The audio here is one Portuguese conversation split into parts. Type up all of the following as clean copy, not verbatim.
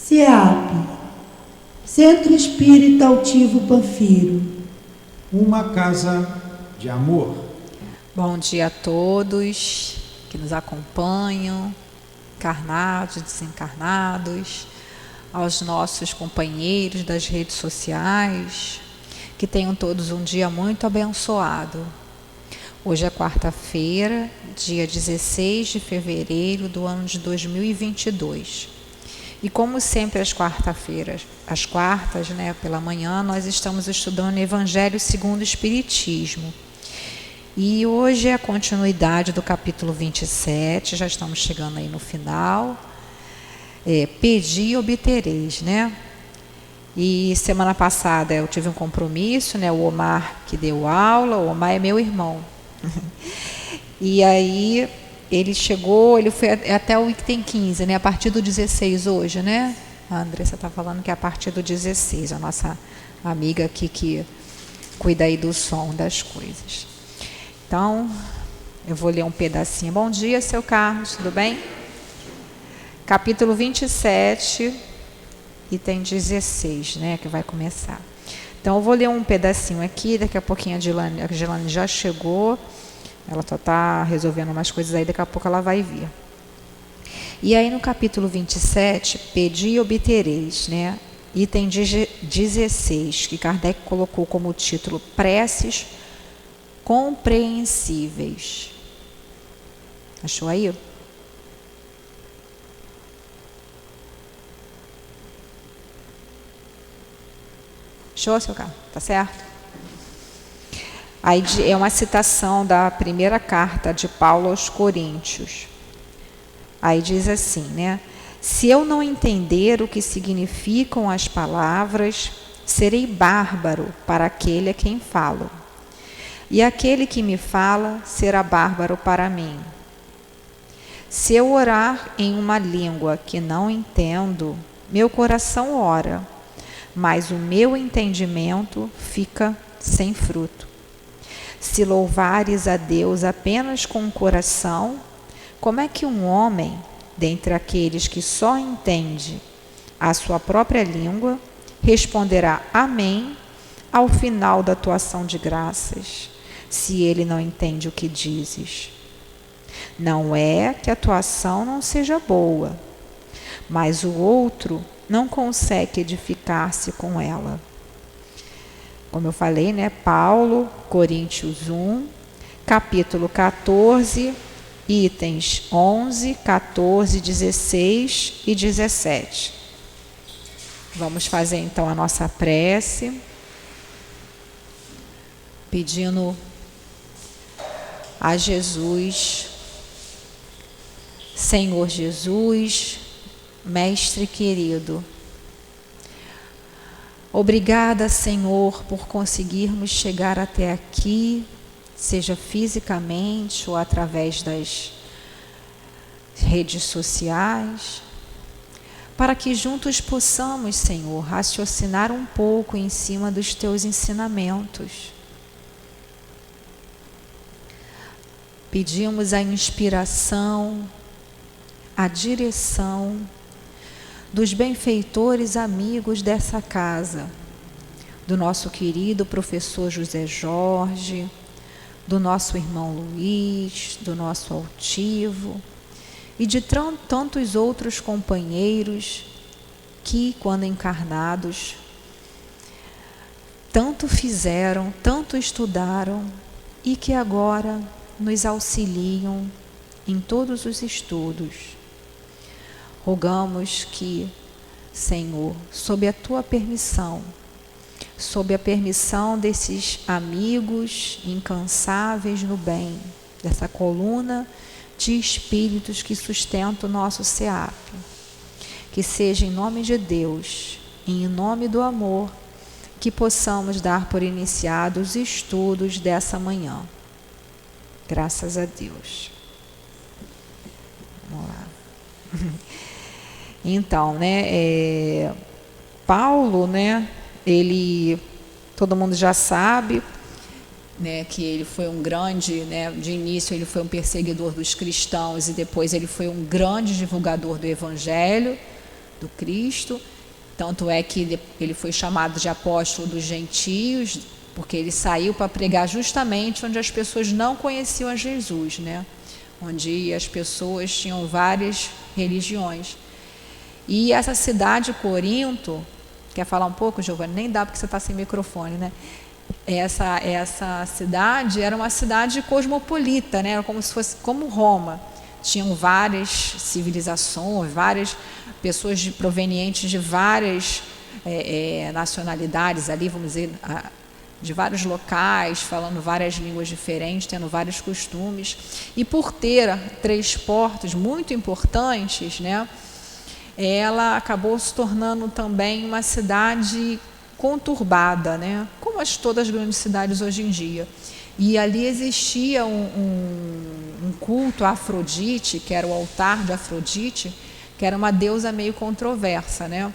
CEAP, Centro Espírita Altivo Panfiro. Uma casa de amor. Bom dia a todos que nos acompanham, encarnados, desencarnados, aos nossos companheiros das redes sociais, que tenham todos um dia muito abençoado. Hoje é quarta-feira, dia 16 de fevereiro do ano de 2022. E como sempre às quartas, pela manhã, nós estamos estudando o Evangelho segundo o Espiritismo. E hoje é a continuidade do capítulo 27, já estamos chegando aí no final. Pedi e obtereis, né? E semana passada eu tive um compromisso, né? O Omar que deu aula, o Omar é meu irmão. E aí ele chegou, ele foi até o item 15, né? A partir do 16 hoje, né? A Andressa está falando que é a partir do 16, a nossa amiga aqui que cuida aí do som das coisas. Então, eu vou ler um pedacinho. Bom dia, seu Carlos, tudo bem? Capítulo 27, item 16, né? Que vai começar. Então, eu vou ler um pedacinho aqui, daqui a pouquinho a Gilane já chegou. Ela só está resolvendo umas coisas aí, daqui a pouco ela vai vir. E aí no capítulo 27, pedi e obtereis, né? Item 16, que Kardec colocou como título Preces Compreensíveis. Achou aí? Achou, seu Carlos? Tá certo? Aí é uma citação da primeira carta de Paulo aos Coríntios. Aí diz assim, né? Se eu não entender o que significam as palavras, serei bárbaro para aquele a quem falo. E aquele que me fala será bárbaro para mim. Se eu orar em uma língua que não entendo, meu coração ora, mas o meu entendimento fica sem fruto. Se louvares a Deus apenas com o coração, como é que um homem, dentre aqueles que só entende a sua própria língua, responderá amém ao final da tua ação de graças, se ele não entende o que dizes? Não é que a tua ação não seja boa, mas o outro não consegue edificar-se com ela. Como eu falei, né? Paulo, Coríntios 1, capítulo 14, itens 11, 14, 16 e 17. Vamos fazer então a nossa prece, pedindo a Jesus, Senhor Jesus, Mestre querido, obrigada, Senhor, por conseguirmos chegar até aqui, seja fisicamente ou através das redes sociais, para que juntos possamos, Senhor, raciocinar um pouco em cima dos teus ensinamentos. Pedimos a inspiração, a direção dos benfeitores amigos dessa casa, do nosso querido professor José Jorge, do nosso irmão Luiz, do nosso altivo e de tantos outros companheiros que, quando encarnados, tanto fizeram, tanto estudaram e que agora nos auxiliam em todos os estudos. Rogamos que, Senhor, sob a tua permissão, sob a permissão desses amigos incansáveis no bem, dessa coluna de espíritos que sustenta o nosso SEAP, que seja em nome de Deus e em nome do amor que possamos dar por iniciados os estudos dessa manhã. Graças a Deus. Vamos lá. Então, né, Paulo, né, todo mundo já sabe, né, que ele foi um grande, né, de início ele foi um perseguidor dos cristãos e depois ele foi um grande divulgador do Evangelho, do Cristo. Tanto é que ele foi chamado de apóstolo dos gentios, porque ele saiu para pregar justamente onde as pessoas não conheciam a Jesus, né? Onde as pessoas tinham várias religiões. E essa cidade, Corinto, quer falar um pouco, Giovanni? Nem dá porque você está sem microfone, né? Essa cidade era uma cidade cosmopolita, né? Era como se fosse como Roma. Tinham várias civilizações, várias pessoas provenientes de várias nacionalidades ali, vamos dizer, de vários locais, falando várias línguas diferentes, tendo vários costumes. E por ter 3 portos muito importantes, né? Ela acabou se tornando também uma cidade conturbada, né? Como todas as grandes cidades hoje em dia. E ali existia um culto a Afrodite, que era o altar de Afrodite, que era uma deusa meio controversa, né?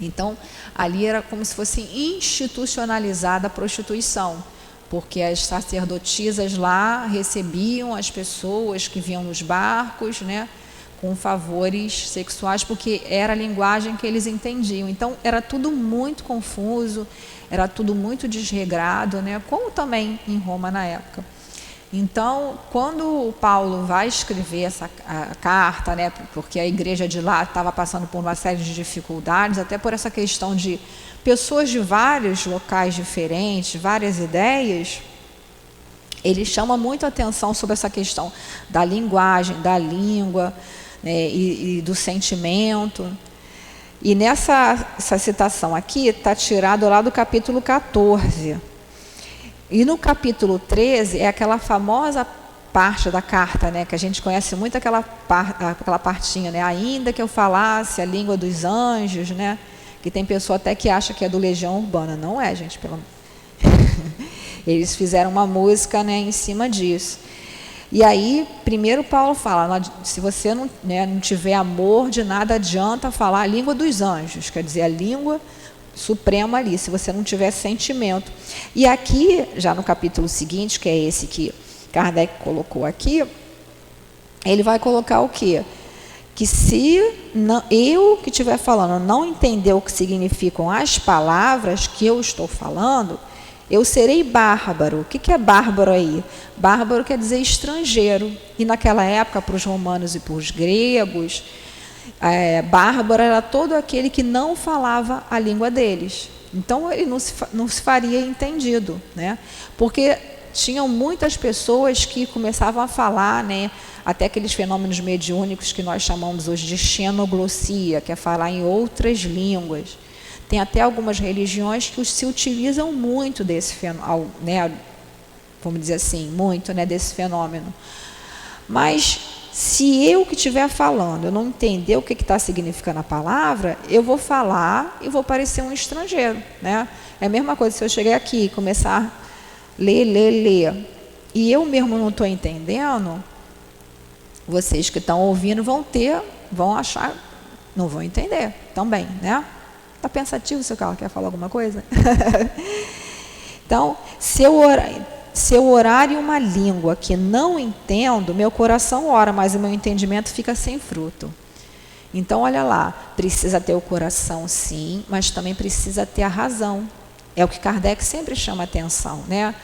Então, ali era como se fosse institucionalizada a prostituição, porque as sacerdotisas lá recebiam as pessoas que vinham nos barcos, né, com favores sexuais, porque era a linguagem que eles entendiam. Então, era tudo muito confuso, era tudo muito desregrado, né, como também em Roma na época. Então, quando Paulo vai escrever essa carta, né, porque a igreja de lá estava passando por uma série de dificuldades, até por essa questão de pessoas de vários locais diferentes, várias ideias, ele chama muito a atenção sobre essa questão da linguagem, da língua, né, e do sentimento. E essa citação aqui está tirada lá do capítulo 14. E no capítulo 13 é aquela famosa parte da carta, né, que a gente conhece muito, aquela partinha, né, ainda que eu falasse a língua dos anjos, né, que tem pessoa até que acha que é do Legião Urbana. Não é, gente, pelo eles fizeram uma música, né, em cima disso. E aí, primeiro Paulo fala, se você não tiver amor, de nada adianta falar a língua dos anjos, quer dizer, a língua suprema ali, se você não tiver sentimento. E aqui, já no capítulo seguinte, que é esse que Kardec colocou aqui, ele vai colocar o quê? Que se eu que estiver falando não entender o que significam as palavras que eu estou falando, eu serei bárbaro. O que é bárbaro aí? Bárbaro quer dizer estrangeiro. E naquela época, para os romanos e para os gregos, bárbaro era todo aquele que não falava a língua deles. Então, ele não se faria entendido, né? Porque tinham muitas pessoas que começavam a falar, né, até aqueles fenômenos mediúnicos que nós chamamos hoje de xenoglossia, que é falar em outras línguas. Tem até algumas religiões que se utilizam muito desse fenômeno, né, vamos dizer assim, muito, né, desse fenômeno. Mas se eu que estiver falando, eu não entender o que está significando a palavra, eu vou falar e vou parecer um estrangeiro, né? É a mesma coisa se eu chegar aqui e começar a ler, e eu mesmo não estou entendendo, vocês que estão ouvindo vão achar, não vão entender também, né? Está pensativo, seu Carlos? Quer falar alguma coisa? Então, se eu orar em uma língua que não entendo, meu coração ora, mas o meu entendimento fica sem fruto. Então, olha lá, precisa ter o coração, sim, mas também precisa ter a razão. É o que Kardec sempre chama atenção, né?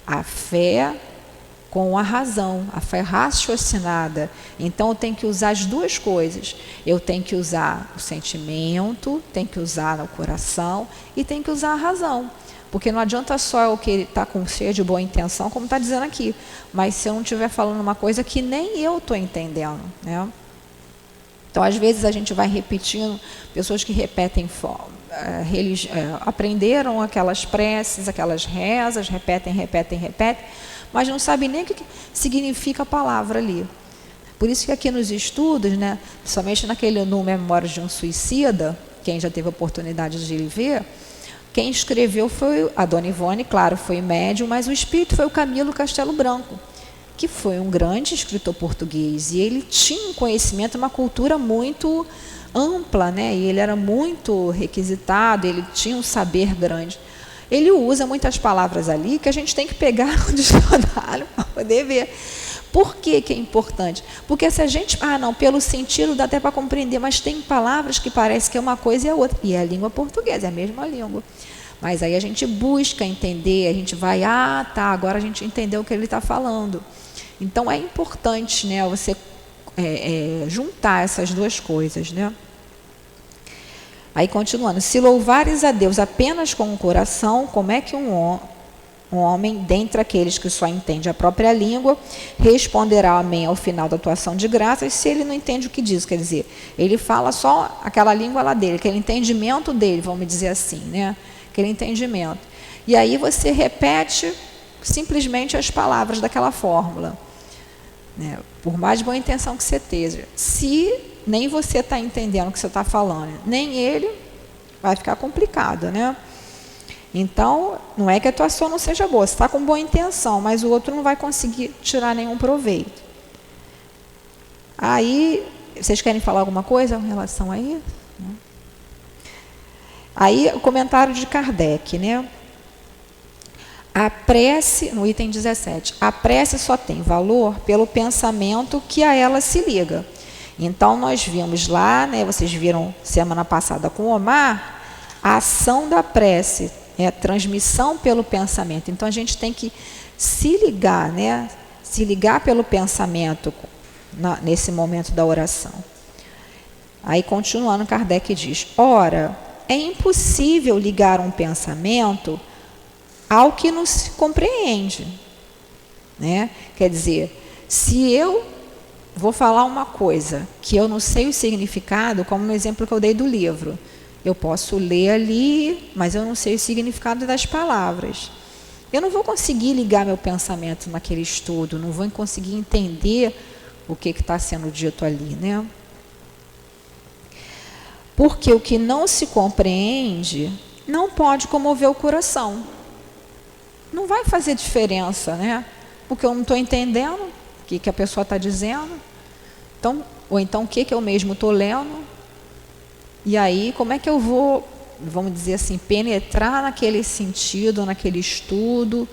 A fé com a razão, a fé raciocinada. Então, eu tenho que usar as duas coisas. Eu tenho que usar o sentimento, tenho que usar o coração e tenho que usar a razão. Porque não adianta só o que está com cheio de boa intenção, como está dizendo aqui, mas se eu não estiver falando uma coisa que nem eu estou entendendo, né? Então, às vezes, a gente vai repetindo, pessoas que repetem, aprenderam aquelas preces, aquelas rezas, repetem, mas não sabem nem o que significa a palavra ali. Por isso que aqui nos estudos, né, somente naquele No Memórias de um Suicida, quem já teve a oportunidade de ver, quem escreveu foi a Dona Ivone, claro, foi médium, mas o espírito foi o Camilo Castelo Branco, que foi um grande escritor português, e ele tinha um conhecimento, uma cultura muito ampla, né? E ele era muito requisitado, ele tinha um saber grande. Ele usa muitas palavras ali que a gente tem que pegar no dicionário para poder ver, Por que que é importante? Porque se a gente, não, pelo sentido dá até para compreender, mas tem palavras que parece que é uma coisa e é outra. E é a língua portuguesa, é a mesma língua. Mas aí a gente busca entender, a gente vai, tá, agora a gente entendeu o que ele está falando. Então é importante, né, você juntar essas duas coisas, né? Aí continuando, se louvares a Deus apenas com o coração, como é que um homem, dentre aqueles que só entende a própria língua, responderá amém ao final da tua ação de graças, se ele não entende o que diz? Quer dizer, ele fala só aquela língua lá dele, aquele entendimento dele, vamos dizer assim, né? Aquele entendimento. E aí você repete simplesmente as palavras daquela fórmula, né? Por mais boa intenção que você esteja. Se nem você está entendendo o que você está falando, nem ele, vai ficar complicado, né? Então, não é que a tua ação não seja boa, você está com boa intenção, mas o outro não vai conseguir tirar nenhum proveito. Aí, vocês querem falar alguma coisa em relação a isso? Aí, o comentário de Kardec, né? A prece, no item 17, a prece só tem valor pelo pensamento que a ela se liga. Então, nós vimos lá, né, vocês viram semana passada com o Omar, a ação da prece, a transmissão pelo pensamento. Então, a gente tem que se ligar, né, se ligar pelo pensamento nesse momento da oração. Aí, continuando, Kardec diz, ora, é impossível ligar um pensamento ao que não se compreende, né? Quer dizer, se eu vou falar uma coisa que eu não sei o significado, como no exemplo que eu dei do livro, eu posso ler ali, mas eu não sei o significado das palavras. Eu não vou conseguir ligar meu pensamento naquele estudo, não vou conseguir entender o que está sendo dito ali, né? Porque o que não se compreende não pode comover o coração. Não vai fazer diferença, né? Porque eu não estou entendendo o que a pessoa está dizendo. Então, ou então o que eu mesmo estou lendo. E aí, como é que eu vou, vamos dizer assim, penetrar naquele sentido, naquele estudo,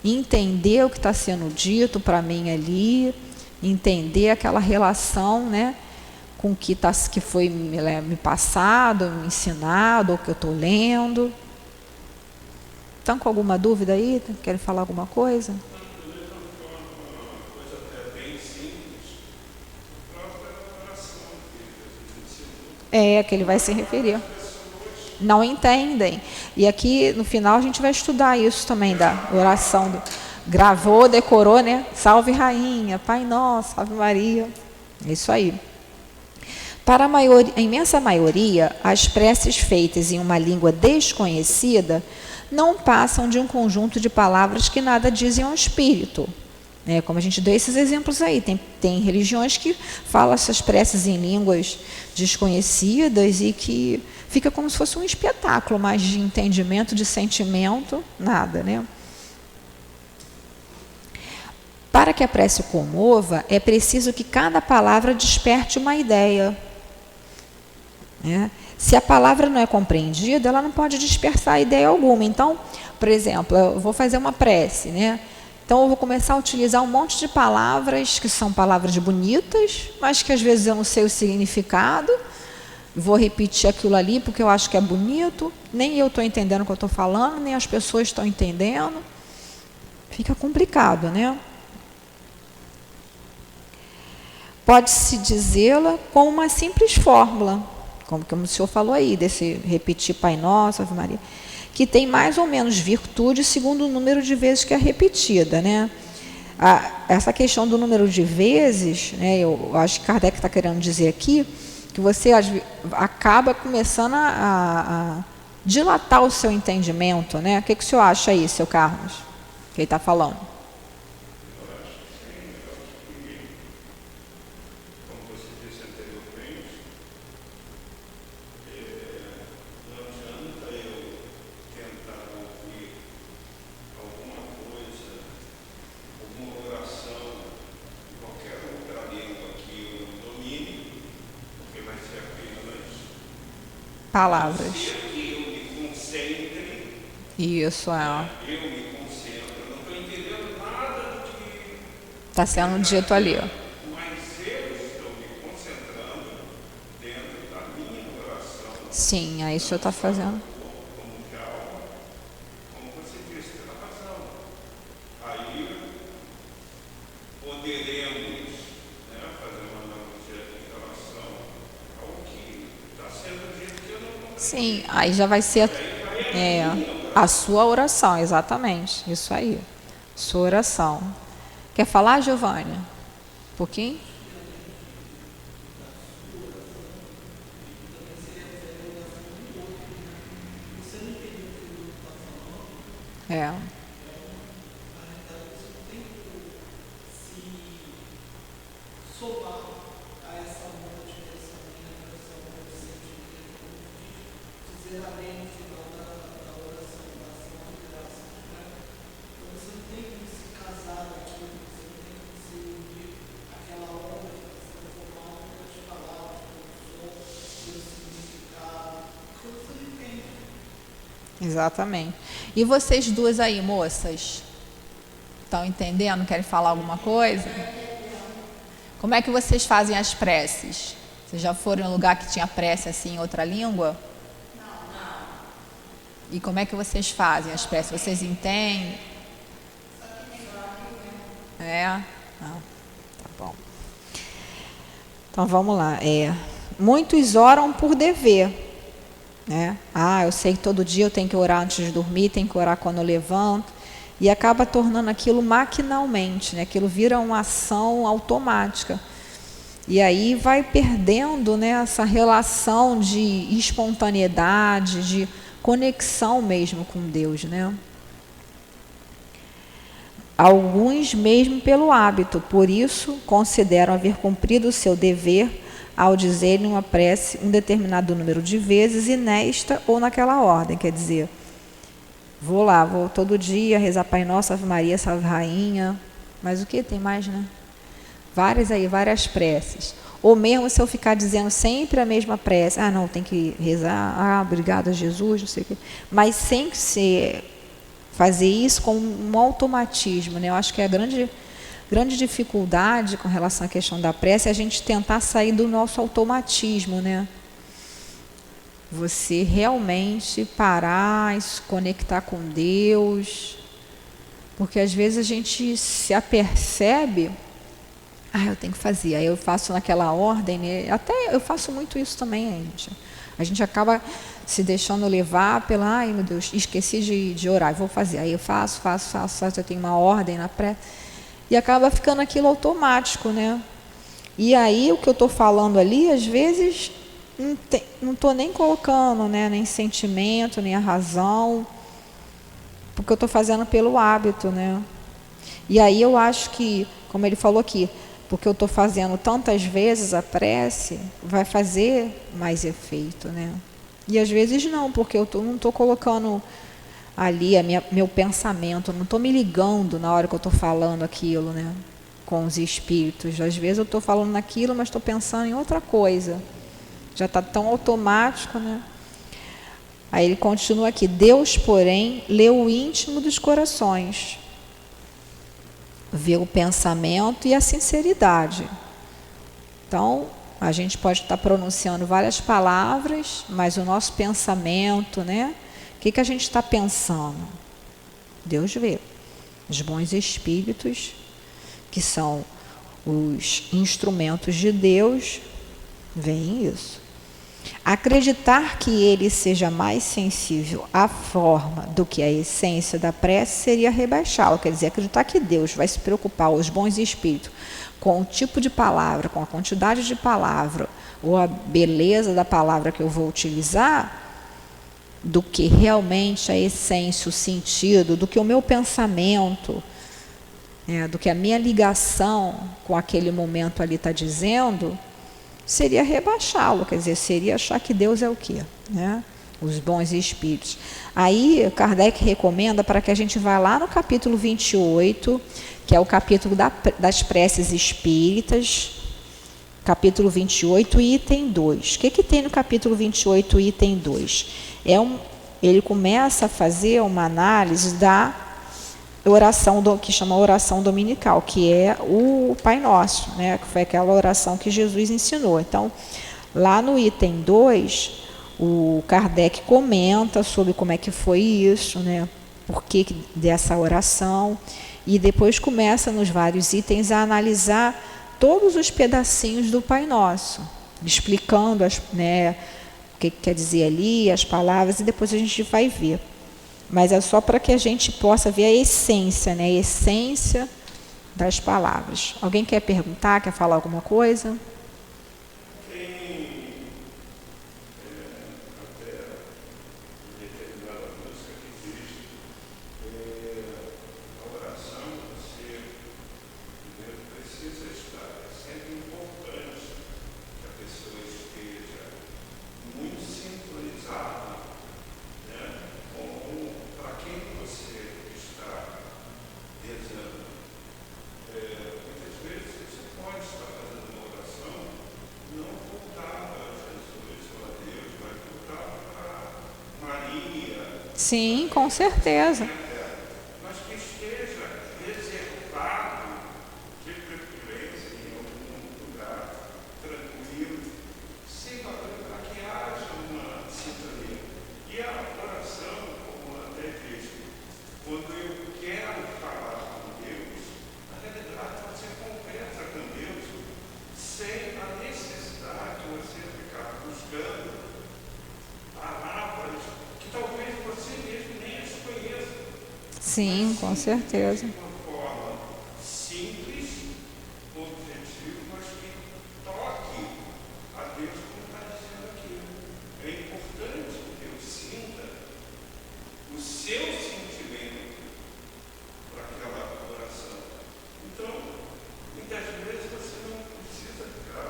entender o que está sendo dito para mim ali, entender aquela relação, né, com o que foi me passado, me ensinado, ou que eu estou lendo. Estão com alguma dúvida aí? Querem falar alguma coisa? É, que ele vai se referir. Não entendem. E aqui, no final, a gente vai estudar isso também, da oração. Gravou, decorou, né? Salve Rainha, Pai Nosso, Ave Maria. Isso aí. Para a imensa maioria, as preces feitas em uma língua desconhecida não passam de um conjunto de palavras que nada dizem ao espírito. Como a gente deu esses exemplos aí, tem religiões que falam essas preces em línguas desconhecidas e que fica como se fosse um espetáculo, mas de entendimento, de sentimento, nada, né? Para que a prece comova, é preciso que cada palavra desperte uma ideia. Se a palavra não é compreendida, ela não pode dispersar ideia alguma. Então, por exemplo, eu vou fazer uma prece, né? Então, eu vou começar a utilizar um monte de palavras que são palavras bonitas, mas que às vezes eu não sei o significado. Vou repetir aquilo ali porque eu acho que é bonito. Nem eu estou entendendo o que eu estou falando, nem as pessoas estão entendendo. Fica complicado, né? Pode-se dizê-la com uma simples fórmula, como o senhor falou aí, desse repetir Pai Nosso, Ave Maria, que tem mais ou menos virtude segundo o número de vezes que é repetida, né? Essa questão do número de vezes, né, eu acho que Kardec está querendo dizer aqui, que você acaba começando a dilatar o seu entendimento, né? O que o senhor acha aí, seu Carlos, que ele está falando? Palavras. Eu me concentre. Isso, Eu me concentro. Eu não estou entendendo nada do que Está sendo dito ali. Mas eu estou me concentrando dentro da minha oração, Sim, aí o senhor está fazendo. como você disse, pela razão. Aí poderemos, né, fazer uma analogia em relação ao que está sendo dito que eu não compreendo. Sim, aí já vai ser a sua oração, exatamente. Isso aí. Sua oração. Quer falar, Giovanni? Um pouquinho? É. Exatamente. E vocês duas aí, moças? Estão entendendo? Querem falar alguma coisa? Como é que vocês fazem as preces? Vocês já foram em um lugar que tinha prece assim em outra língua? Não. E como é que vocês fazem as preces? Vocês entendem? É? Não. Tá bom. Então vamos lá. Muitos oram por dever. Né? Eu sei que todo dia eu tenho que orar antes de dormir, tenho que orar quando eu levanto, e acaba tornando aquilo maquinalmente, né? Aquilo vira uma ação automática, e aí vai perdendo, né, essa relação de espontaneidade, de conexão mesmo com Deus, né? Alguns mesmo pelo hábito, por isso consideram haver cumprido o seu dever ao dizerem uma prece um determinado número de vezes e nesta ou naquela ordem. Quer dizer, vou todo dia rezar Pai Nosso, Ave Maria, Salve Rainha, mas o que tem mais, né? Várias preces. Ou mesmo se eu ficar dizendo sempre a mesma prece, não, tem que rezar, obrigado a Jesus, não sei o quê, mas sem fazer isso com um automatismo, né? Eu acho que é a grande dificuldade com relação à questão da prece é a gente tentar sair do nosso automatismo, né? Você realmente parar e se conectar com Deus, porque às vezes a gente se apercebe, eu tenho que fazer, aí eu faço naquela ordem, né? Até eu faço muito isso também, gente. A gente acaba se deixando levar pela, meu Deus, esqueci de orar, vou fazer, aí eu faço, eu tenho uma ordem na prece. E acaba ficando aquilo automático, né? E aí o que eu estou falando ali, às vezes, não estou nem colocando, né, nem sentimento, nem a razão, porque eu estou fazendo pelo hábito, né? E aí eu acho que, como ele falou aqui, porque eu estou fazendo tantas vezes a prece, vai fazer mais efeito, né? E às vezes não, porque eu não estou colocando ali meu pensamento, não estou me ligando na hora que eu estou falando aquilo, né, com os espíritos. Às vezes eu estou falando naquilo, mas estou pensando em outra coisa. Já está tão automático, né? Aí ele continua aqui. Deus, porém, lê o íntimo dos corações, vê o pensamento e a sinceridade. Então, a gente pode estar pronunciando várias palavras, mas o nosso pensamento, né? O que a gente está pensando? Deus vê. Os bons espíritos, que são os instrumentos de Deus, veem isso. Acreditar que ele seja mais sensível à forma do que à essência da prece seria rebaixá-lo. Quer dizer, acreditar que Deus vai se preocupar, os bons espíritos, com o tipo de palavra, com a quantidade de palavra, ou a beleza da palavra que eu vou utilizar, do que realmente a essência, o sentido, do que o meu pensamento, do que a minha ligação com aquele momento ali está dizendo, seria rebaixá-lo, quer dizer, seria achar que Deus é o quê? Né? Os bons espíritos. Aí Kardec recomenda para que a gente vá lá no capítulo 28, que é o capítulo das preces espíritas, capítulo 28, item 2. O que tem no capítulo 28, item 2? Ele começa a fazer uma análise oração que chama oração dominical, que é o Pai Nosso, né? Que foi aquela oração que Jesus ensinou. Então, lá no item 2, o Kardec comenta sobre como é que foi isso, né? Por que dessa oração, e depois começa nos vários itens a analisar todos os pedacinhos do Pai Nosso, explicando né, o que quer dizer ali, as palavras, e depois a gente vai ver. Mas é só para que a gente possa ver a essência, né? A essência das palavras. Alguém quer perguntar, quer falar alguma coisa? Sim, com certeza. Mas que esteja reservado de preferência em algum lugar tranquilo, sem para que haja uma sintonia. E a oração, como até diz, quando eu quero falar com Deus, na realidade você conversa com Deus sem a necessidade de você ficar buscando palavras que talvez você mesmo nem as conheça. Sim, com certeza. De uma forma simples, objetiva, mas que toque a Deus como está dizendo aqui. É importante que eu sinta o seu sentimento para aquela oração. Então, muitas vezes você não precisa ficar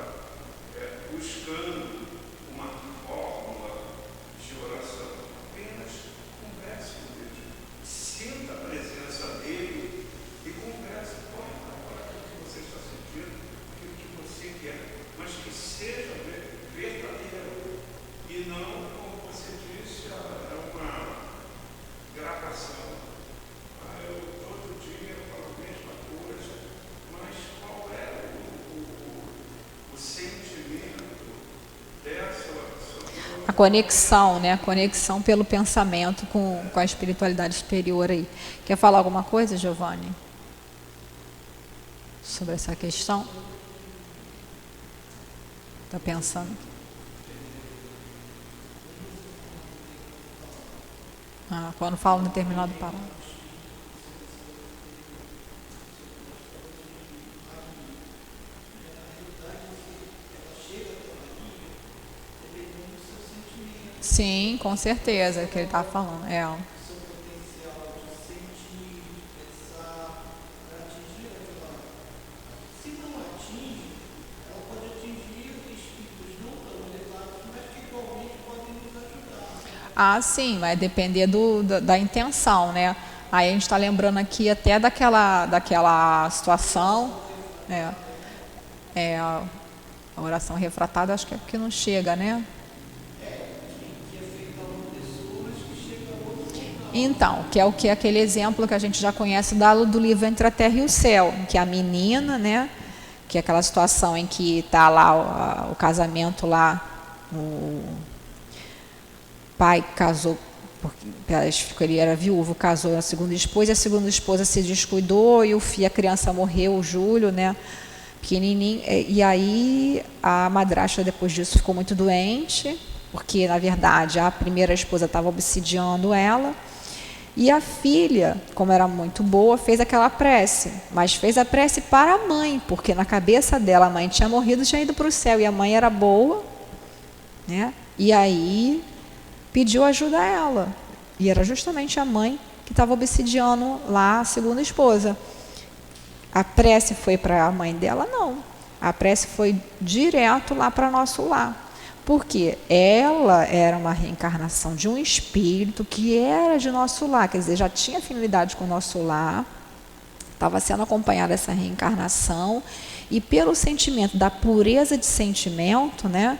buscando uma fórmula de oração. Apenas converse com Deus. Sinta a presença dele e converse. Pode falar aquilo que você está sentindo, aquilo que você quer, mas que seja verdadeiro e não, como você disse, uma gravação. Eu todo dia falo a mesma coisa, mas qual é o sentimento dessa oração? A conexão, né? A conexão pelo pensamento com a espiritualidade superior aí. Quer falar alguma coisa, Giovanni? Sobre essa questão? Está pensando? Quando fala um determinado parágrafo. Sim, com certeza, é o que ele está falando. Sim, vai depender da intenção, né? Aí a gente está lembrando aqui até daquela situação, a oração refratada, acho que é porque não chega, né? Então, que é aquele exemplo que a gente já conhece do livro Entre a Terra e o Céu, em que a menina, né, que é aquela situação em que está lá o casamento lá, o pai casou, porque ele era viúvo, casou a segunda esposa, e a segunda esposa se descuidou e a criança morreu, o Júlio, né, pequenininho, e aí a madrasta depois disso ficou muito doente, porque na verdade a primeira esposa estava obsidiando ela, e a filha, como era muito boa, fez aquela prece, mas fez a prece para a mãe, porque na cabeça dela a mãe tinha morrido e tinha ido para o céu, e a mãe era boa, né? E aí pediu ajuda a ela, e era justamente a mãe que estava obsidiando lá a segunda esposa. A prece foi para a mãe dela? Não. A prece foi direto lá para nosso lar. Porque ela era uma reencarnação de um espírito que era de nosso lar, quer dizer, já tinha afinidade com o nosso lar, estava sendo acompanhada essa reencarnação, e pelo sentimento da pureza de sentimento, né,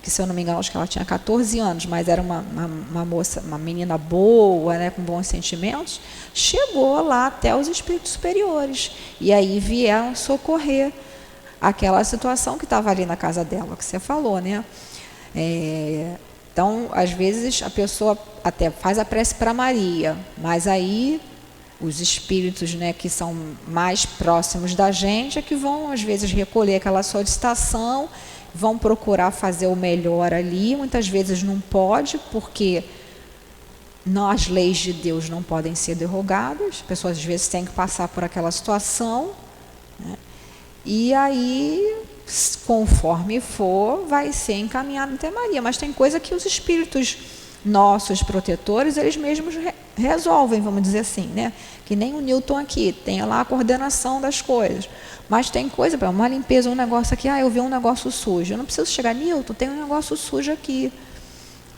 que se eu não me engano, acho que ela tinha 14 anos, mas era uma moça, uma menina boa, né, com bons sentimentos, chegou lá até os espíritos superiores. E aí vieram socorrer aquela situação que estava ali na casa dela, que você falou, né? Então, às vezes, a pessoa até faz a prece para Maria, mas aí os espíritos, né, que são mais próximos da gente é que vão, às vezes, recolher aquela solicitação, vão procurar fazer o melhor ali. Muitas vezes não pode, porque as leis de Deus não podem ser derrogadas. As pessoas, às vezes, têm que passar por aquela situação, né? E aí, conforme for, vai ser encaminhado até Maria. Mas tem coisa que os espíritos nossos protetores, eles mesmos resolvem, vamos dizer assim, né? Que nem o Newton aqui, tem lá a coordenação das coisas. Mas tem coisa, para uma limpeza, um negócio aqui, eu vi um negócio sujo. Eu não preciso chegar, Newton, tem um negócio sujo aqui,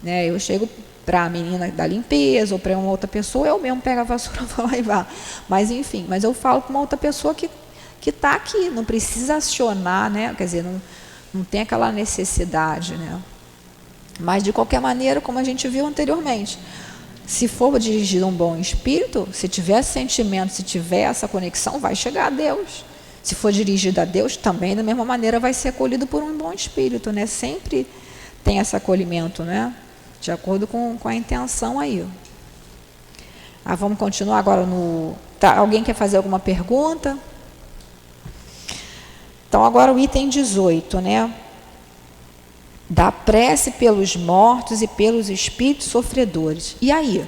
né? Eu chego para a menina da limpeza ou para uma outra pessoa, eu mesmo pego a vassoura, vou lá e vá. Mas enfim, mas eu falo com uma outra pessoa que está aqui, não precisa acionar, né? Quer dizer, não tem aquela necessidade, né? Mas de qualquer maneira, como a gente viu anteriormente, se for dirigido a um bom espírito, se tiver sentimento, se tiver essa conexão, vai chegar a Deus. Se for dirigido a Deus, também da mesma maneira vai ser acolhido por um bom espírito, né? Sempre tem esse acolhimento, né? De acordo com a intenção aí. Vamos continuar agora no... alguém quer fazer alguma pergunta? Então, agora o item 18, né? Da prece pelos mortos e pelos espíritos sofredores. E aí,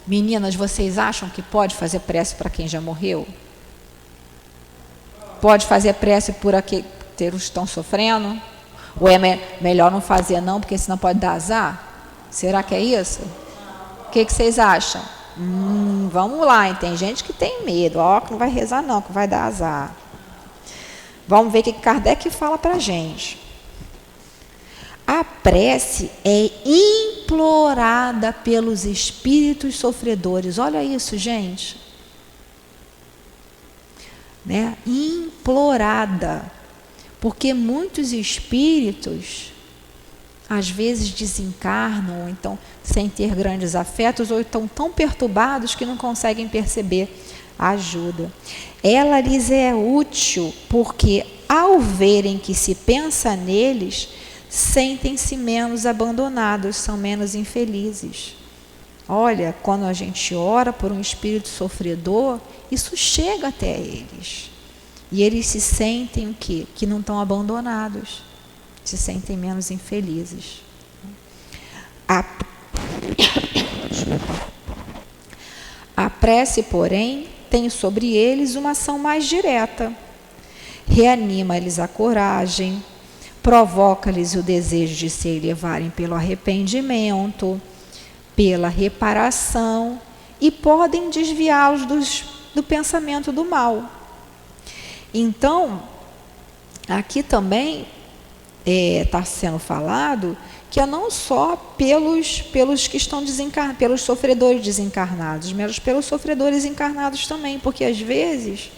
meninas, vocês acham que pode fazer prece para quem já morreu? Pode fazer prece por aqueles que estão sofrendo? Ou é melhor não fazer não, porque senão pode dar azar? Será que é isso? O que vocês acham? Vamos lá, hein? Tem gente que tem medo. Que não vai rezar não, que vai dar azar. Vamos ver o que Kardec fala para a gente. A prece é implorada pelos espíritos sofredores. Olha isso, gente. Né? Implorada. Porque muitos espíritos, às vezes, desencarnam, ou então, sem ter grandes afetos, ou estão tão perturbados que não conseguem perceber a ajuda. Ela lhes é útil porque, ao verem que se pensa neles, sentem-se menos abandonados, são menos infelizes. Olha, quando a gente ora por um espírito sofredor, isso chega até eles. E eles se sentem o quê? Que não estão abandonados, se sentem menos infelizes. A prece, porém, tem sobre eles uma ação mais direta. Reanima-lhes a coragem, provoca-lhes o desejo de se elevarem pelo arrependimento, pela reparação, e podem desviá-los do pensamento do mal. Então, aqui também está sendo falado que é não só pelos que estão desencarnados, pelos sofredores desencarnados, mas pelos sofredores encarnados também, porque às vezes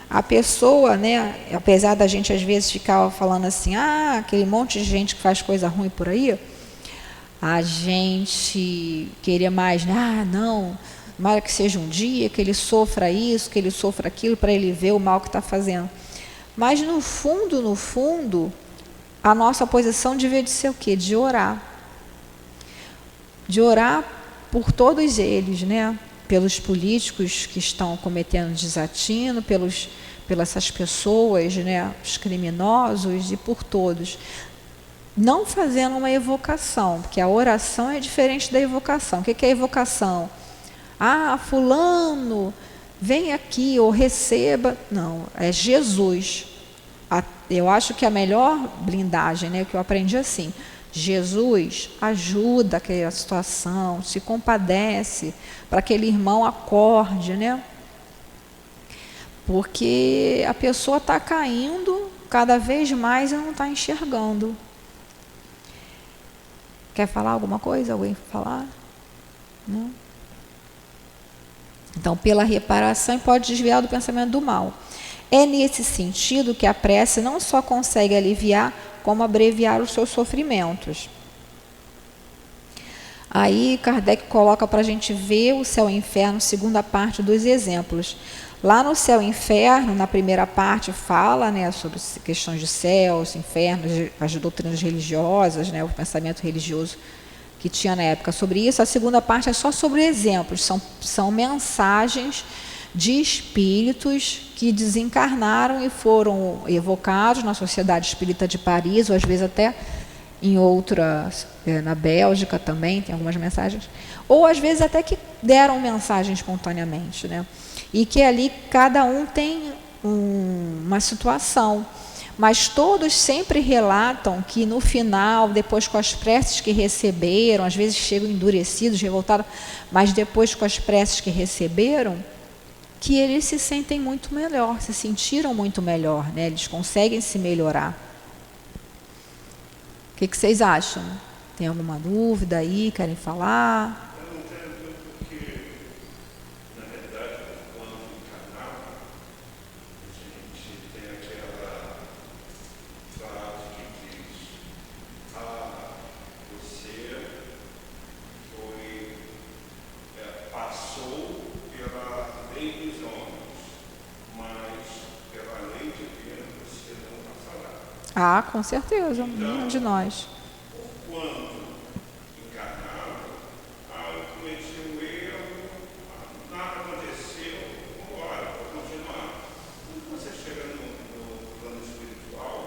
a pessoa, né, apesar da gente às vezes ficar falando assim, aquele monte de gente que faz coisa ruim por aí, a gente queria mais, né? Não, tomara que seja um dia que ele sofra isso, que ele sofra aquilo, para ele ver o mal que está fazendo. Mas no fundo, a nossa posição devia de ser o quê? De orar. De orar por todos eles, né? Pelos políticos que estão cometendo desatino, pelas essas pessoas, né? Os criminosos, e por todos. Não fazendo uma evocação, porque a oração é diferente da evocação. O que é evocação? Fulano, vem aqui, ou receba. Não, é Jesus. Eu acho que a melhor blindagem, né, que eu aprendi assim, Jesus ajuda aquela situação, se compadece, para que aquele irmão acorde, né? Porque a pessoa está caindo cada vez mais e não está enxergando. Quer falar alguma coisa? Alguém falar? Não? Então, pela reparação, pode desviar do pensamento do mal. É nesse sentido que a prece não só consegue aliviar, como abreviar os seus sofrimentos. Aí Kardec coloca para a gente ver o céu e o inferno, segunda parte dos exemplos. Lá no céu e inferno, na primeira parte, fala, né, sobre questões de céus, infernos, as doutrinas religiosas, né, o pensamento religioso que tinha na época sobre isso. A segunda parte é só sobre exemplos, são mensagens de espíritos que desencarnaram e foram evocados na Sociedade Espírita de Paris, ou às vezes até em outras, na Bélgica também tem algumas mensagens, ou às vezes até que deram mensagem espontaneamente, né? E que ali cada um tem uma situação, mas todos sempre relatam que no final, depois com as preces que receberam, às vezes chegam endurecidos, revoltados, mas depois com as preces que receberam, que eles se sentem muito melhor, se sentiram muito melhor, né? Eles conseguem se melhorar. O que vocês acham? Tem alguma dúvida aí? Querem falar? Eu não entendo porque, na realidade, quando encarnava, a gente tem aquela frase que diz: você passou pela lei dos homens, mas pela lei divina você não passará. Ah, com certeza, nenhum de nós. Quando encarnava, eu cometi um erro, nada aconteceu, vamos embora, vou continuar. Quando você chega no plano espiritual,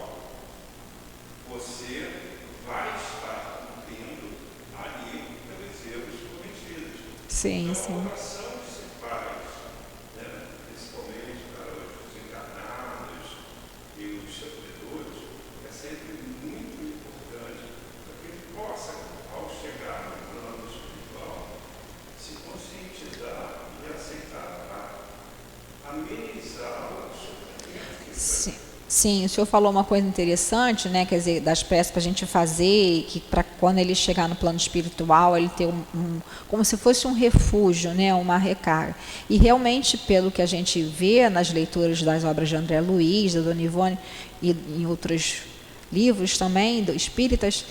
você vai estar cumprindo ali pelos erros cometidos. Sim, então, sim. a oração que se faz, né, principalmente para os encarnados e os sofredores, é sempre muito importante para que ele possa, ao chegar no plano espiritual, se conscientizar e aceitar, amenizar o sofrimento que Sim. Sim, o senhor falou uma coisa interessante, né? Quer dizer, das preces para a gente fazer, que para quando ele chegar no plano espiritual, ele ter como se fosse um refúgio, né? Uma recarga. E realmente, pelo que a gente vê nas leituras das obras de André Luiz, da Dona Ivone, e em outros livros também, espíritas,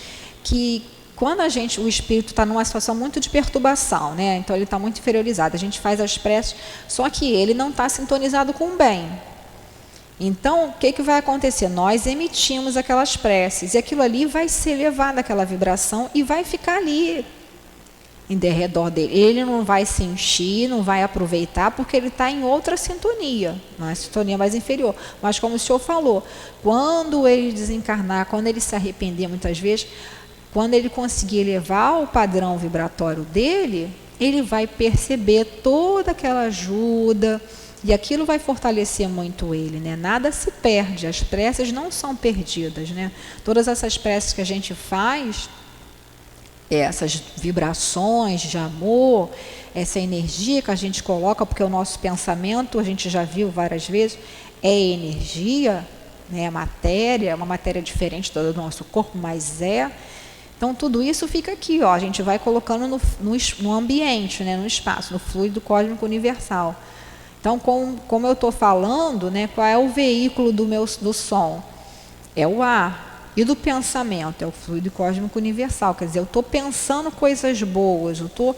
que quando o espírito está numa situação muito de perturbação, né? Então ele está muito inferiorizado, a gente faz as preces, só que ele não está sintonizado com o bem. Então, o que vai acontecer? Nós emitimos aquelas preces e aquilo ali vai ser levado àquela vibração e vai ficar ali, em derredor dele. Ele não vai se encher, não vai aproveitar, porque ele está em outra sintonia, uma sintonia mais inferior. Mas como o senhor falou, quando ele desencarnar, quando ele se arrepender muitas vezes, quando ele conseguir elevar o padrão vibratório dele, ele vai perceber toda aquela ajuda, e aquilo vai fortalecer muito ele, né? Nada se perde, as preces não são perdidas, né? Todas essas preces que a gente faz, essas vibrações de amor, essa energia que a gente coloca, porque o nosso pensamento, a gente já viu várias vezes, é energia, né? Matéria, uma matéria diferente do nosso corpo, mas é. Então, tudo isso fica aqui, ó, a gente vai colocando no ambiente, né? No espaço, no fluido cósmico universal. Então, como eu estou falando, né, qual é o veículo do som? É o ar. E do pensamento? É o fluido cósmico universal. Quer dizer, eu estou pensando coisas boas, eu estou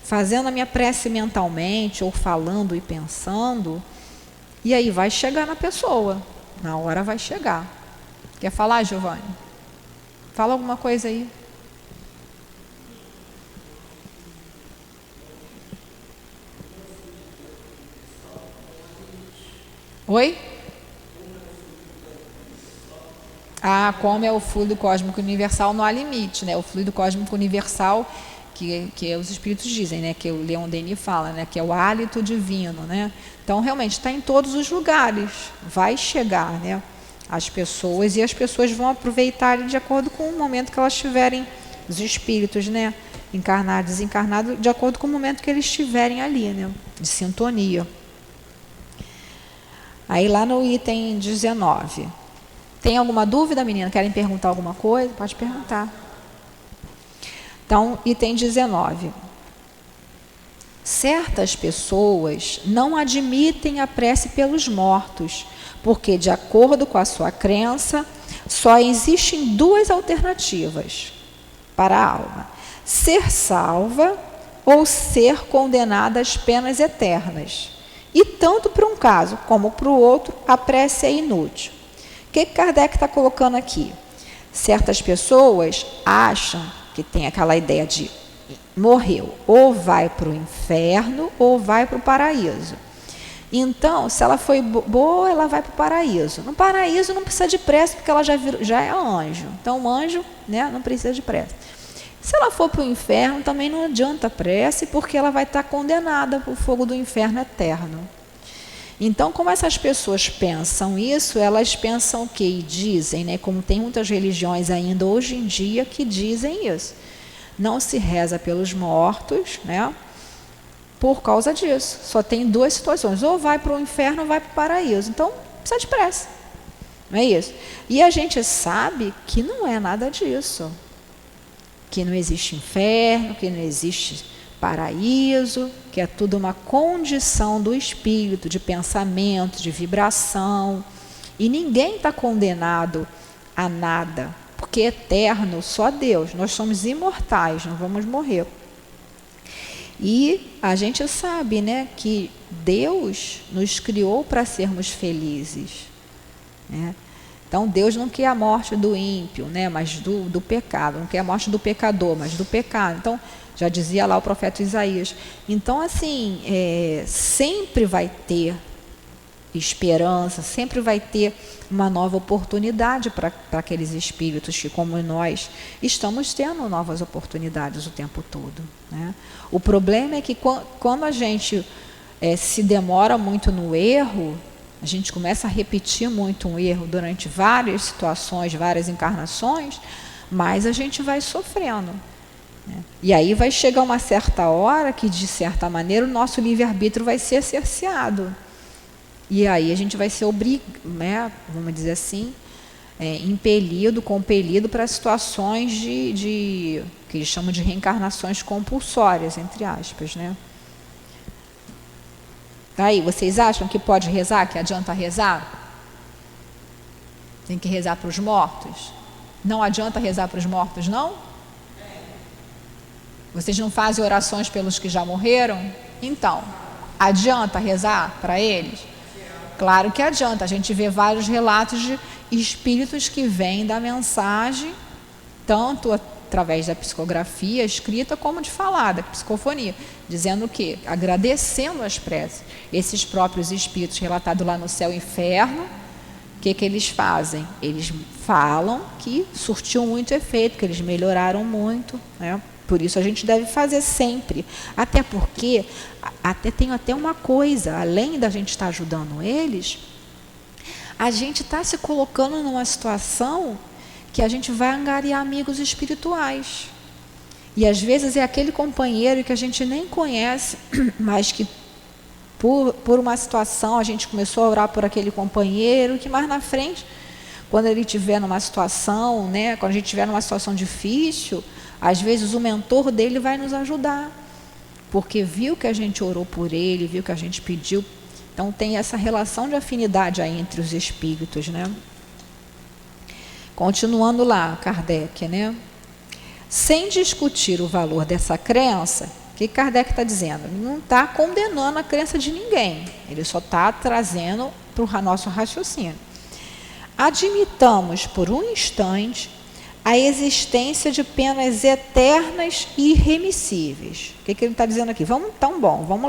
fazendo a minha prece mentalmente, ou falando e pensando, e aí vai chegar na pessoa. Na hora vai chegar. Quer falar, Giovanni? Fala alguma coisa aí. Oi? Como é o fluido cósmico universal, não há limite, né? O fluido cósmico universal, que os espíritos dizem, né? Que o Leon Denis fala, né? Que é o hálito divino, né? Então, realmente, está em todos os lugares. Vai chegar, né? As pessoas, e as pessoas vão aproveitar de acordo com o momento que elas tiverem, os espíritos, né? Encarnado, desencarnado, de acordo com o momento que eles estiverem ali, né? De sintonia. Aí lá no item 19. Tem alguma dúvida, menina? Querem perguntar alguma coisa? Pode perguntar. Então, item 19. Certas pessoas não admitem a prece pelos mortos, porque, de acordo com a sua crença, só existem duas alternativas para a alma: ser salva ou ser condenada às penas eternas. E tanto para um caso como para o outro, a prece é inútil. O que Kardec está colocando aqui? Certas pessoas acham que tem aquela ideia de morreu, ou vai para o inferno ou vai para o paraíso. Então, se ela foi boa, ela vai para o paraíso. No paraíso não precisa de prece, porque ela já é anjo. Então, o anjo, né, não precisa de prece. Se ela for para o inferno, também não adianta prece, porque ela vai estar condenada para o fogo do inferno eterno. Então, como essas pessoas pensam isso, elas pensam o quê? E dizem, né, como tem muitas religiões ainda hoje em dia que dizem isso. Não se reza pelos mortos, né, por causa disso. Só tem duas situações: ou vai para o inferno ou vai para o paraíso. Então, precisa de prece. Não é isso? E a gente sabe que não é nada disso. Que não existe inferno, que não existe paraíso, que é tudo uma condição do espírito, de pensamento, de vibração. E ninguém está condenado a nada, porque é eterno, só Deus. Nós somos imortais, não vamos morrer. E a gente sabe, né, que Deus nos criou para sermos felizes, né? Então, Deus não quer a morte do ímpio, né, mas do pecado. Não quer a morte do pecador, mas do pecado. Então, já dizia lá o profeta Isaías. Então, assim, sempre vai ter esperança, sempre vai ter uma nova oportunidade para aqueles espíritos que, como nós, estamos tendo novas oportunidades o tempo todo, né? O problema é que quando a gente se demora muito no erro, a gente começa a repetir muito um erro durante várias situações, várias encarnações, mas a gente vai sofrendo, né? E aí vai chegar uma certa hora que, de certa maneira, o nosso livre-arbítrio vai ser cerceado. E aí a gente vai ser né, vamos dizer assim, impelido, compelido para situações que eles chamam de reencarnações compulsórias, entre aspas, né? Aí, vocês acham que pode rezar, que adianta rezar? Tem que rezar para os mortos? Não adianta rezar para os mortos, não? Vocês não fazem orações pelos que já morreram? Então, adianta rezar para eles? Claro que adianta. A gente vê vários relatos de espíritos que vêm da mensagem, tanto através da psicografia escrita como de falada, psicofonia, dizendo o quê? Agradecendo as preces. Esses próprios espíritos relatados lá no céu e inferno, o que eles fazem? Eles falam que surtiu muito efeito, que eles melhoraram muito, né? Por isso a gente deve fazer sempre. Até porque, tem até uma coisa, além da gente estar ajudando eles, a gente está se colocando numa situação que a gente vai angariar amigos espirituais. E às vezes é aquele companheiro que a gente nem conhece, mas que por uma situação a gente começou a orar por aquele companheiro, que mais na frente, quando ele estiver numa situação, né, quando a gente estiver numa situação difícil, às vezes o mentor dele vai nos ajudar, porque viu que a gente orou por ele, viu que a gente pediu. Então tem essa relação de afinidade aí entre os espíritos, né? Continuando lá, Kardec, né? Sem discutir o valor dessa crença, o que Kardec está dizendo? Ele não está condenando a crença de ninguém, ele só está trazendo para o nosso raciocínio. Admitamos por um instante a existência de penas eternas e irremissíveis. O que ele está dizendo aqui? Vamos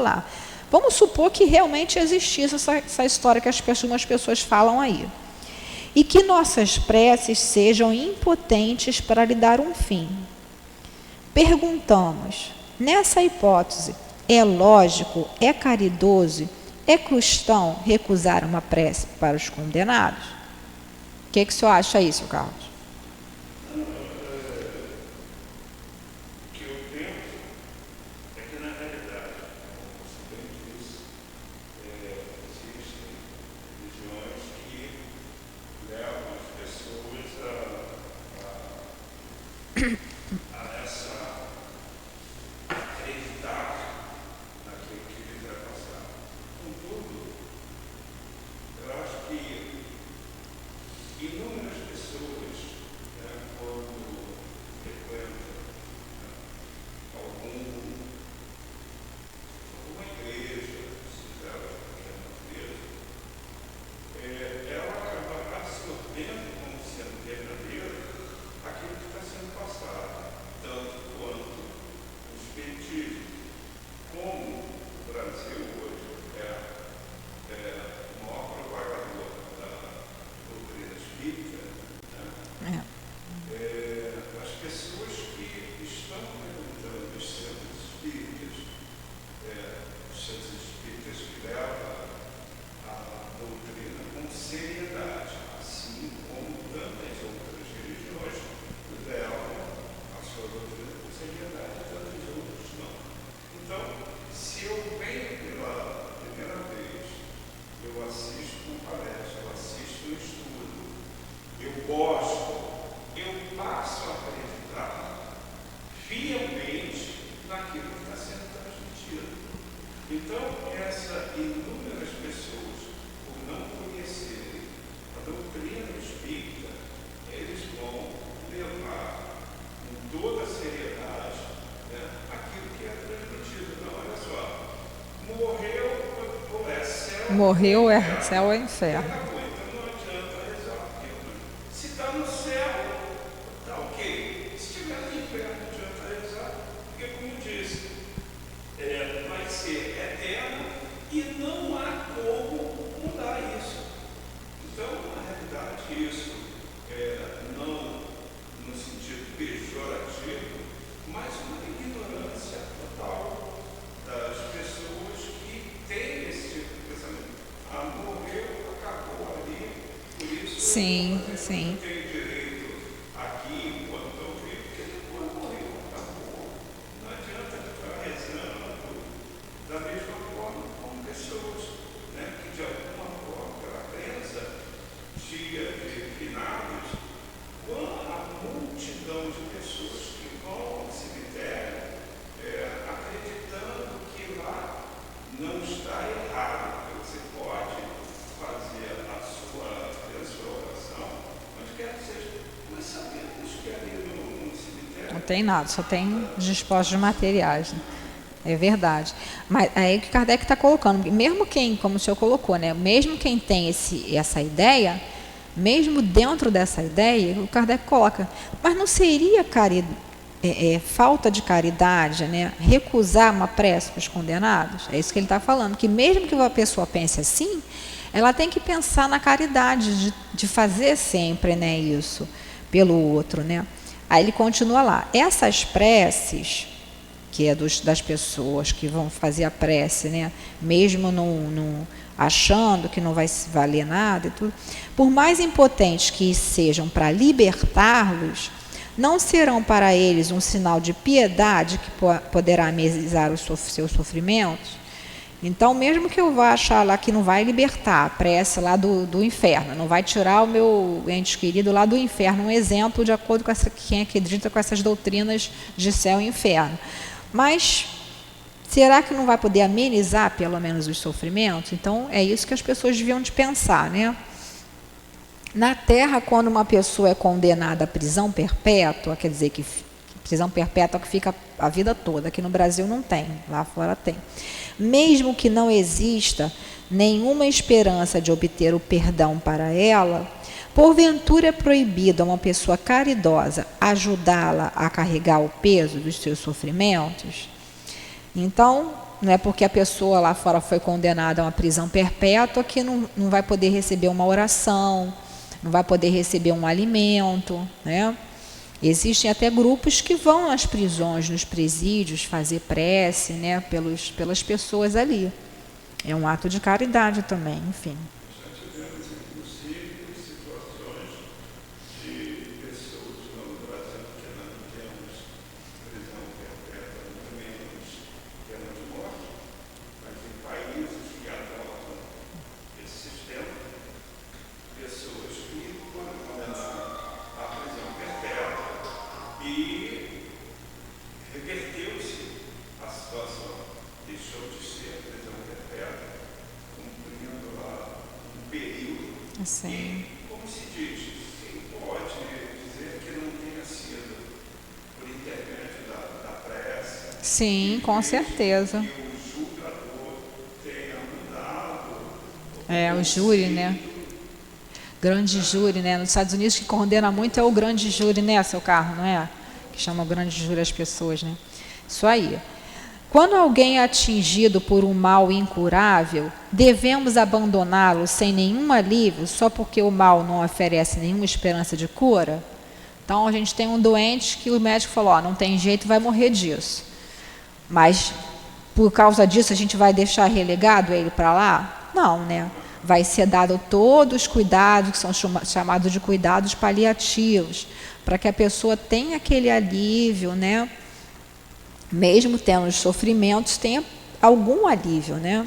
lá. Vamos supor que realmente existisse essa história que algumas pessoas falam aí. E que nossas preces sejam impotentes para lhe dar um fim. Perguntamos, nessa hipótese, é lógico, é caridoso, é cristão recusar uma prece para os condenados? O que o senhor acha isso, Carlos? Eu acho que verdadeiro aquilo que está sendo passado, tanto quanto o espiritismo, como o Brasil hoje o maior propagador da doutrina espírita, né? As pessoas que estão frequentando os centros espíritas, os centros espíritas que levam a doutrina com seriedade, assim como tantas outras religiões levam a sua doutrina com seriedade, tantas outras não. Então, se eu venho pela primeira vez, eu assisto uma palestra, eu assisto um estudo, eu gosto, eu passo a acreditar fielmente naquilo que está sendo transmitido. Então, essas inúmeras pessoas, por não conhecerem a doutrina espírita, eles vão levar com toda a seriedade, né, aquilo que é transmitido. Não, olha só, morreu, é céu. Morreu, céu ou inferno. Acabou, então não adianta rezar, porque se está no céu, está ok. Se estiver no inferno, não adianta rezar, porque, como disse, vai ser eterno e não há como mudar isso. Então, na realidade, isso não no sentido pejorativo, mas uma ignorância total das pessoas que têm esse tipo de pensamento. Morreu, acabou ali, por isso Sim, eu sim. não tenho direito aqui enquanto estou vivo, porque depois morreu, acabou. Não adianta ficar rezando da mesma forma como pessoas, né, que de alguma forma, pela crença de finados, a multidão de pessoas que vão ao cemitério acreditando que lá não está errado, que você pode fazer a sua oração, onde quer que seja, mas sabemos que ali no cemitério Não tem nada, só tem os dispostos materiais. Né? É verdade. Mas aí que Kardec está colocando, mesmo quem, como o senhor colocou, né, mesmo quem tem essa ideia, mesmo dentro dessa ideia, o Kardec coloca, mas não seria falta de caridade, né, recusar uma prece para os condenados? É isso que ele está falando, que mesmo que uma pessoa pense assim, ela tem que pensar na caridade, de fazer sempre, né, isso pelo outro. Né? Aí ele continua lá, essas preces, que é das pessoas que vão fazer a prece, né, mesmo achando que não vai se valer nada e tudo, por mais impotentes que sejam para libertá-los, não serão para eles um sinal de piedade que poderá amenizar os seus sofrimentos? Então, mesmo que eu vá achar lá que não vai libertar, a prece lá do inferno, não vai tirar o meu ente querido lá do inferno, um exemplo de acordo com quem acredita com essas doutrinas de céu e inferno. Mas será que não vai poder amenizar pelo menos os sofrimentos? Então, é isso que as pessoas deviam de pensar, né? Na Terra, quando uma pessoa é condenada à prisão perpétua, quer dizer que prisão perpétua que fica a vida toda, aqui no Brasil não tem, lá fora tem. Mesmo que não exista nenhuma esperança de obter o perdão para ela, porventura é proibido a uma pessoa caridosa ajudá-la a carregar o peso dos seus sofrimentos? Então, não é porque a pessoa lá fora foi condenada a uma prisão perpétua que não vai poder receber uma oração, não vai poder receber um alimento, né? Existem até grupos que vão às prisões, nos presídios, fazer prece, né, pelas pessoas ali. É um ato de caridade também, enfim. Já tivemos, inclusive, situações de pessoas no Brasil que não temos prisão perpétua, muito menos pena de morte, mas em países que adotam esse sistema, pessoas que foram condenadas à prisão perpétua e reverteu-se a situação, deixou de ser prisão perpétua, cumprindo lá um período. Assim. E, como se diz, quem pode dizer que não tenha sido por intermédio da prece? Sim, com certeza. Que o julgador tenha mudado. O júri, né? grande júri, né? Nos Estados Unidos, que condena muito é o grande júri, né, seu Carlos, não é? Que chama o grande júri as pessoas, né? Isso aí. Quando alguém é atingido por um mal incurável, devemos abandoná-lo sem nenhum alívio, só porque o mal não oferece nenhuma esperança de cura? Então, a gente tem um doente que o médico falou, não tem jeito, vai morrer disso. Mas, por causa disso, a gente vai deixar relegado ele para lá? Não, né? Vai ser dado todos os cuidados, que são chamados de cuidados paliativos, para que a pessoa tenha aquele alívio, né? Mesmo tendo os sofrimentos, tenha algum alívio, né?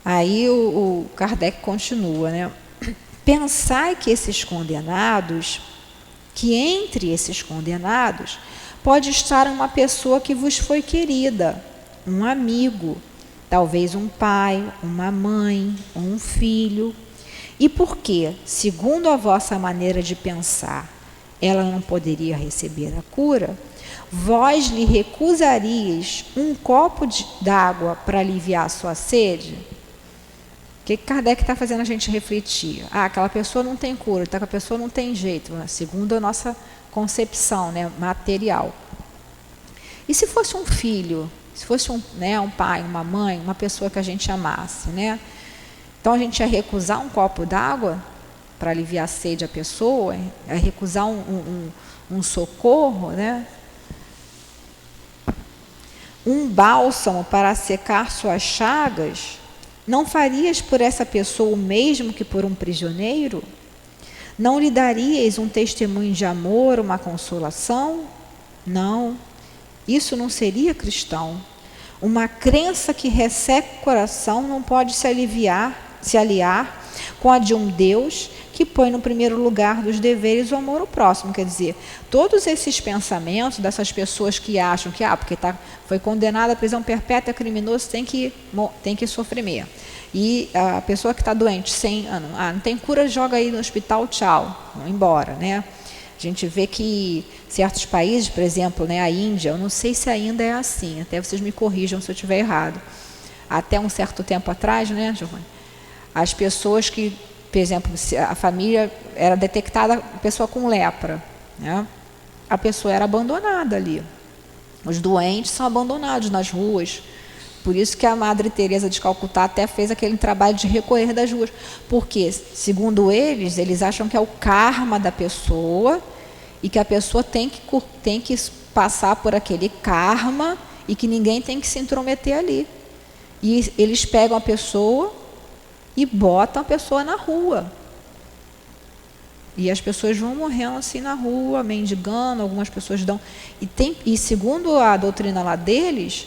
Aí o Kardec continua, né? Pensai que entre esses condenados, pode estar uma pessoa que vos foi querida, um amigo, talvez um pai, uma mãe, um filho. E por que, segundo a vossa maneira de pensar, ela não poderia receber a cura, vós lhe recusarias um copo d'água para aliviar a sua sede? O que Kardec está fazendo a gente refletir? Aquela pessoa não tem cura, aquela pessoa não tem jeito, né? Segundo a nossa concepção, né, material. E se fosse um filho, se fosse um pai, uma mãe, uma pessoa que a gente amasse, né? Então a gente ia recusar um copo d'água para aliviar a sede à pessoa, ia recusar um socorro, né? Um bálsamo para secar suas chagas, não farias por essa pessoa o mesmo que por um prisioneiro? Não lhe darias um testemunho de amor, uma consolação? Não, isso não seria cristão. Uma crença que resseca o coração não pode se aliar com a de um Deus que põe no primeiro lugar dos deveres o amor ao próximo. Quer dizer, todos esses pensamentos dessas pessoas que acham que porque foi condenada à prisão perpétua, criminoso, tem que sofrer mesmo. E a pessoa que está doente, não tem cura, joga aí no hospital, tchau, vão embora, né? A gente vê que certos países, por exemplo, né, a Índia, eu não sei se ainda é assim, até vocês me corrijam se eu estiver errado. Até um certo tempo atrás, né, Giovanni, as pessoas que, por exemplo, se a família era detectada pessoa com lepra, né, a pessoa era abandonada ali. Os doentes são abandonados nas ruas. Por isso que a Madre Teresa de Calcutá até fez aquele trabalho de recolher das ruas. Porque, segundo eles acham que é o karma da pessoa e que a pessoa tem que passar por aquele karma e que ninguém tem que se intrometer ali. E eles pegam a pessoa e botam a pessoa na rua. E as pessoas vão morrendo assim na rua, mendigando, algumas pessoas dão... E segundo a doutrina lá deles...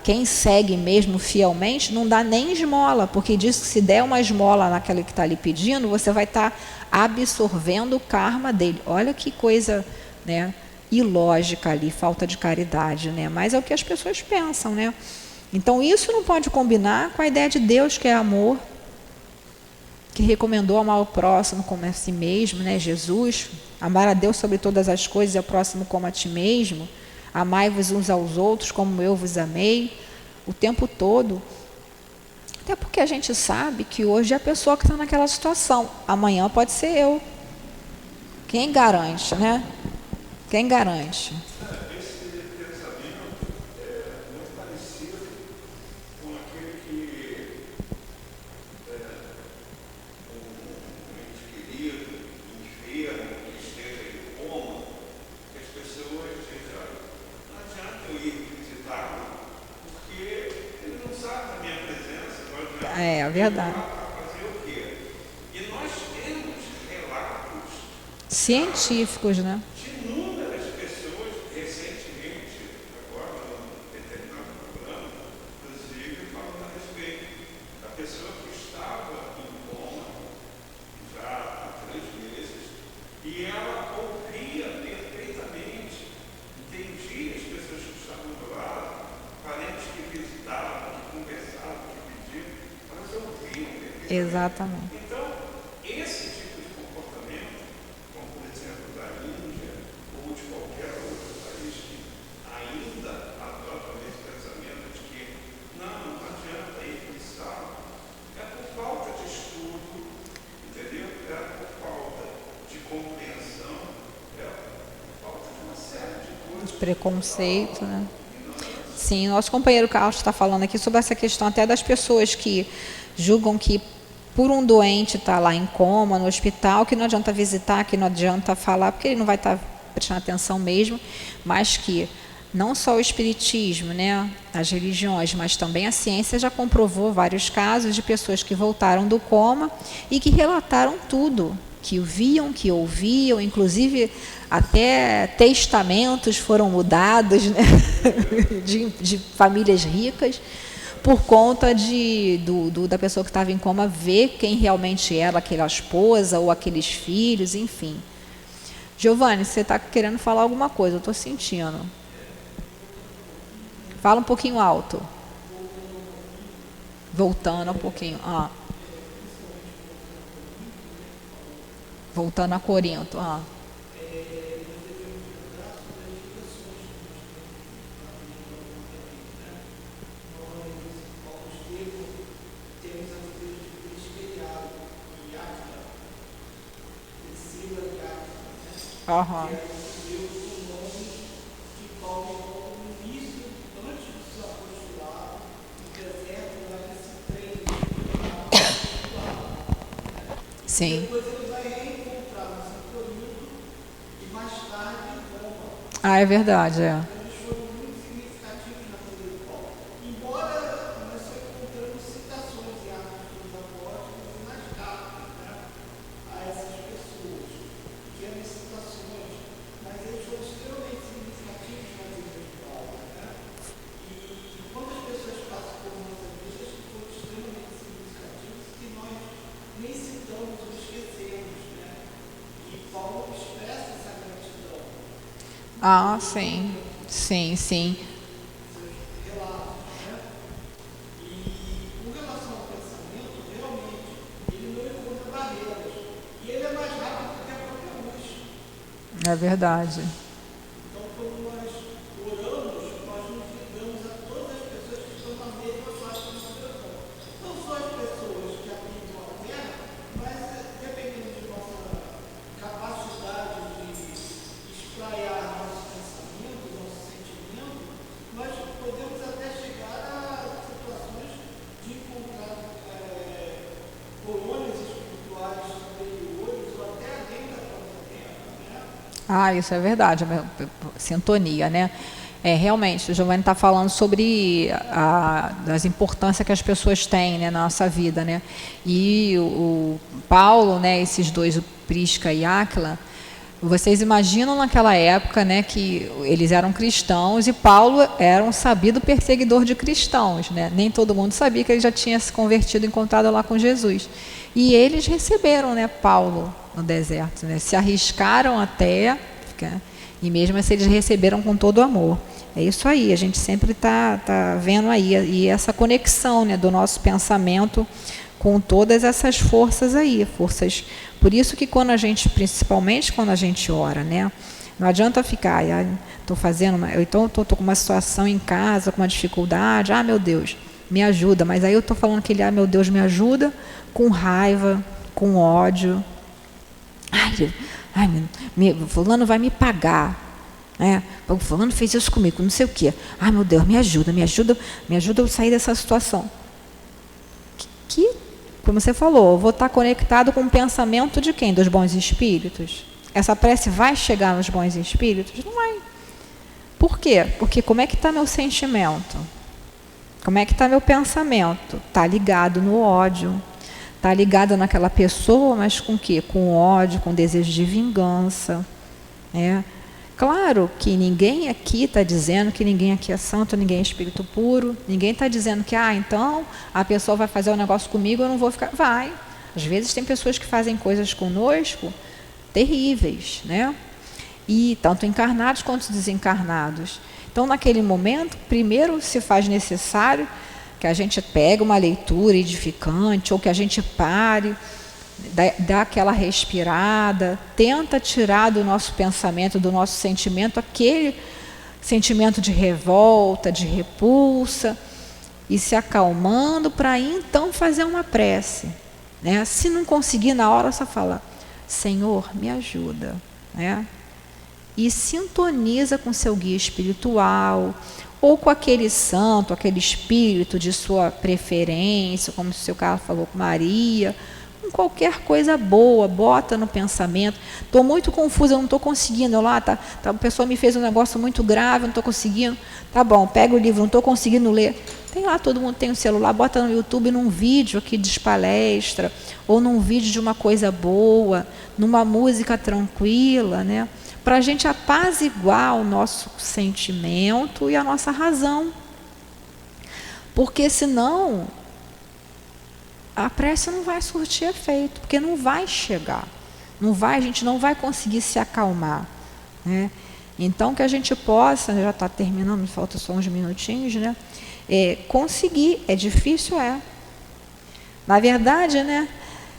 quem segue mesmo fielmente não dá nem esmola, porque diz que se der uma esmola naquela que está ali pedindo, você vai estar absorvendo o karma dele. Olha que coisa, né, ilógica ali, falta de caridade, né? Mas é o que as pessoas pensam, né? Então isso não pode combinar com a ideia de Deus, que é amor, que recomendou amar o próximo como a si mesmo, né? Jesus, amar a Deus sobre todas as coisas e ao próximo como a ti mesmo. Amai-vos uns aos outros como eu vos amei, o tempo todo. Até porque a gente sabe que hoje é a pessoa que está naquela situação. Amanhã pode ser eu. Quem garante, né? Quem garante? Esse pensamento é muito parecido com aquele que um ente querido, enfermo, que esteja em coma, que as pessoas dizem, não adianta eu ir visitá-lo, porque ele não sabe da minha presença, É verdade. fazer o quê? E nós temos relatos Científicos, né? de inúmeras pessoas, recentemente, agora, num determinado programa, inclusive falando a respeito da pessoa que estava em coma já há 3 meses, e ela ouvia perfeitamente, entendia as pessoas que estavam do lado, parentes que visitavam, que conversavam, que pediam, elas ouviam perfeitamente. Exatamente. Então, esse tipo de comportamento, como por exemplo da Índia ou de qualquer outro país que ainda adota esse pensamento de que não adianta ir visitar, é por falta de estudo, preconceito, né? Sim, nosso companheiro Carlos está falando aqui sobre essa questão até das pessoas que julgam que por um doente estar lá em coma, no hospital, que não adianta visitar, que não adianta falar, porque ele não vai estar prestando atenção mesmo, mas que não só o espiritismo, né, as religiões, mas também a ciência já comprovou vários casos de pessoas que voltaram do coma e que relataram tudo, que viam, que ouviam, inclusive até testamentos foram mudados, né, de famílias ricas, por conta da pessoa que estava em coma ver quem realmente era aquela esposa ou aqueles filhos, enfim. Giovanni, você está querendo falar alguma coisa, eu estou sentindo. Fala um pouquinho alto. Voltando um pouquinho. Voltando a Corinto. Aham. Sim. Depois ele vai reencontrar no Santorinho e mais tarde em Roma. Ah, é verdade, é. Eles foram muito significativos na vida de Paulo. Embora nós só encontramos citações em Atos dos Apóstolos e nas cartas, né, a essas pessoas, pequenas citações, mas eles foram extremamente significativos na vida de Paulo, né? E quantas pessoas passam por nossas vidas que foram extremamente significativos que nós nem citamos ou esquecemos, né? E Paulo expressa essa gratidão. Ah, sim. Sim, sim. Seus relatos, né? E com relação ao pensamento, realmente, ele não encontra barreiras. E ele é mais rápido do que a própria luz. É verdade. Então, quando nós oramos, nós nos ligamos a todas as pessoas que estão na mesma faixa de situação. Não só as pessoas que habitam a Terra, mas dependendo de nossa capacidade de espraiar nosso pensamento, nosso sentimento, nós podemos até chegar a situações de encontrar colônias espirituais superiores ou até além da própria Terra, né? Ah, isso é verdade, sintonia, né? Realmente, o Giovanni está falando sobre as importâncias que as pessoas têm, né, na nossa vida, né? E o Paulo, né, esses dois, o Prisca e Áquila, vocês imaginam naquela época, né, que eles eram cristãos e Paulo era um sabido perseguidor de cristãos, né? Nem todo mundo sabia que ele já tinha se convertido, encontrado lá com Jesus. E eles receberam, né, Paulo no deserto, né? Se arriscaram até, e mesmo assim eles receberam com todo amor. É isso aí, a gente sempre está vendo aí, e essa conexão, né, do nosso pensamento com todas essas forças aí, forças. Por isso que quando a gente, principalmente quando a gente ora, né, não adianta ficar, estou fazendo, então estou com uma situação em casa, com uma dificuldade, meu Deus, me ajuda, mas aí eu estou falando que ele, meu Deus, me ajuda, com raiva, com ódio. Fulano vai me pagar, né? Fulano fez isso comigo, não sei o quê. Meu Deus, me ajuda eu sair dessa situação. Que, como você falou, eu vou estar conectado com o pensamento de quem? Dos bons espíritos? Essa prece vai chegar nos bons espíritos? Não vai. Por quê? Porque como é que está meu sentimento? Como é que está meu pensamento? Está ligado no ódio. Está ligado naquela pessoa, mas com o quê? Com ódio, com desejo de vingança. Claro que ninguém aqui está dizendo que ninguém aqui é santo, ninguém é espírito puro, ninguém está dizendo que, então a pessoa vai fazer um negócio comigo, eu não vou ficar. Vai. Às vezes tem pessoas que fazem coisas conosco terríveis, né? E tanto encarnados quanto desencarnados. Então, naquele momento, primeiro se faz necessário que a gente pegue uma leitura edificante, ou que a gente pare, dá aquela respirada, tenta tirar do nosso pensamento, do nosso sentimento, aquele sentimento de revolta, de repulsa, e se acalmando para então fazer uma prece, né? Se não conseguir na hora, só fala, Senhor, me ajuda, né? e sintoniza com seu guia espiritual, ou com aquele santo, aquele espírito de sua preferência, como o seu Carlos falou com Maria, com qualquer coisa boa, bota no pensamento. Estou muito confusa, eu não estou conseguindo, a pessoa me fez um negócio muito grave, não estou conseguindo. Tá bom, pega o livro, não estou conseguindo ler. Tem lá, todo mundo tem um celular, bota no YouTube, num vídeo aqui de palestra, ou num vídeo de uma coisa boa, numa música tranquila, né? Para a gente apaziguar o nosso sentimento e a nossa razão. Porque senão a prece não vai surtir efeito, porque não vai chegar. A gente não vai conseguir se acalmar, né? Então que a gente possa, já está terminando, falta só uns minutinhos, né? Conseguir, é difícil, Na verdade, né?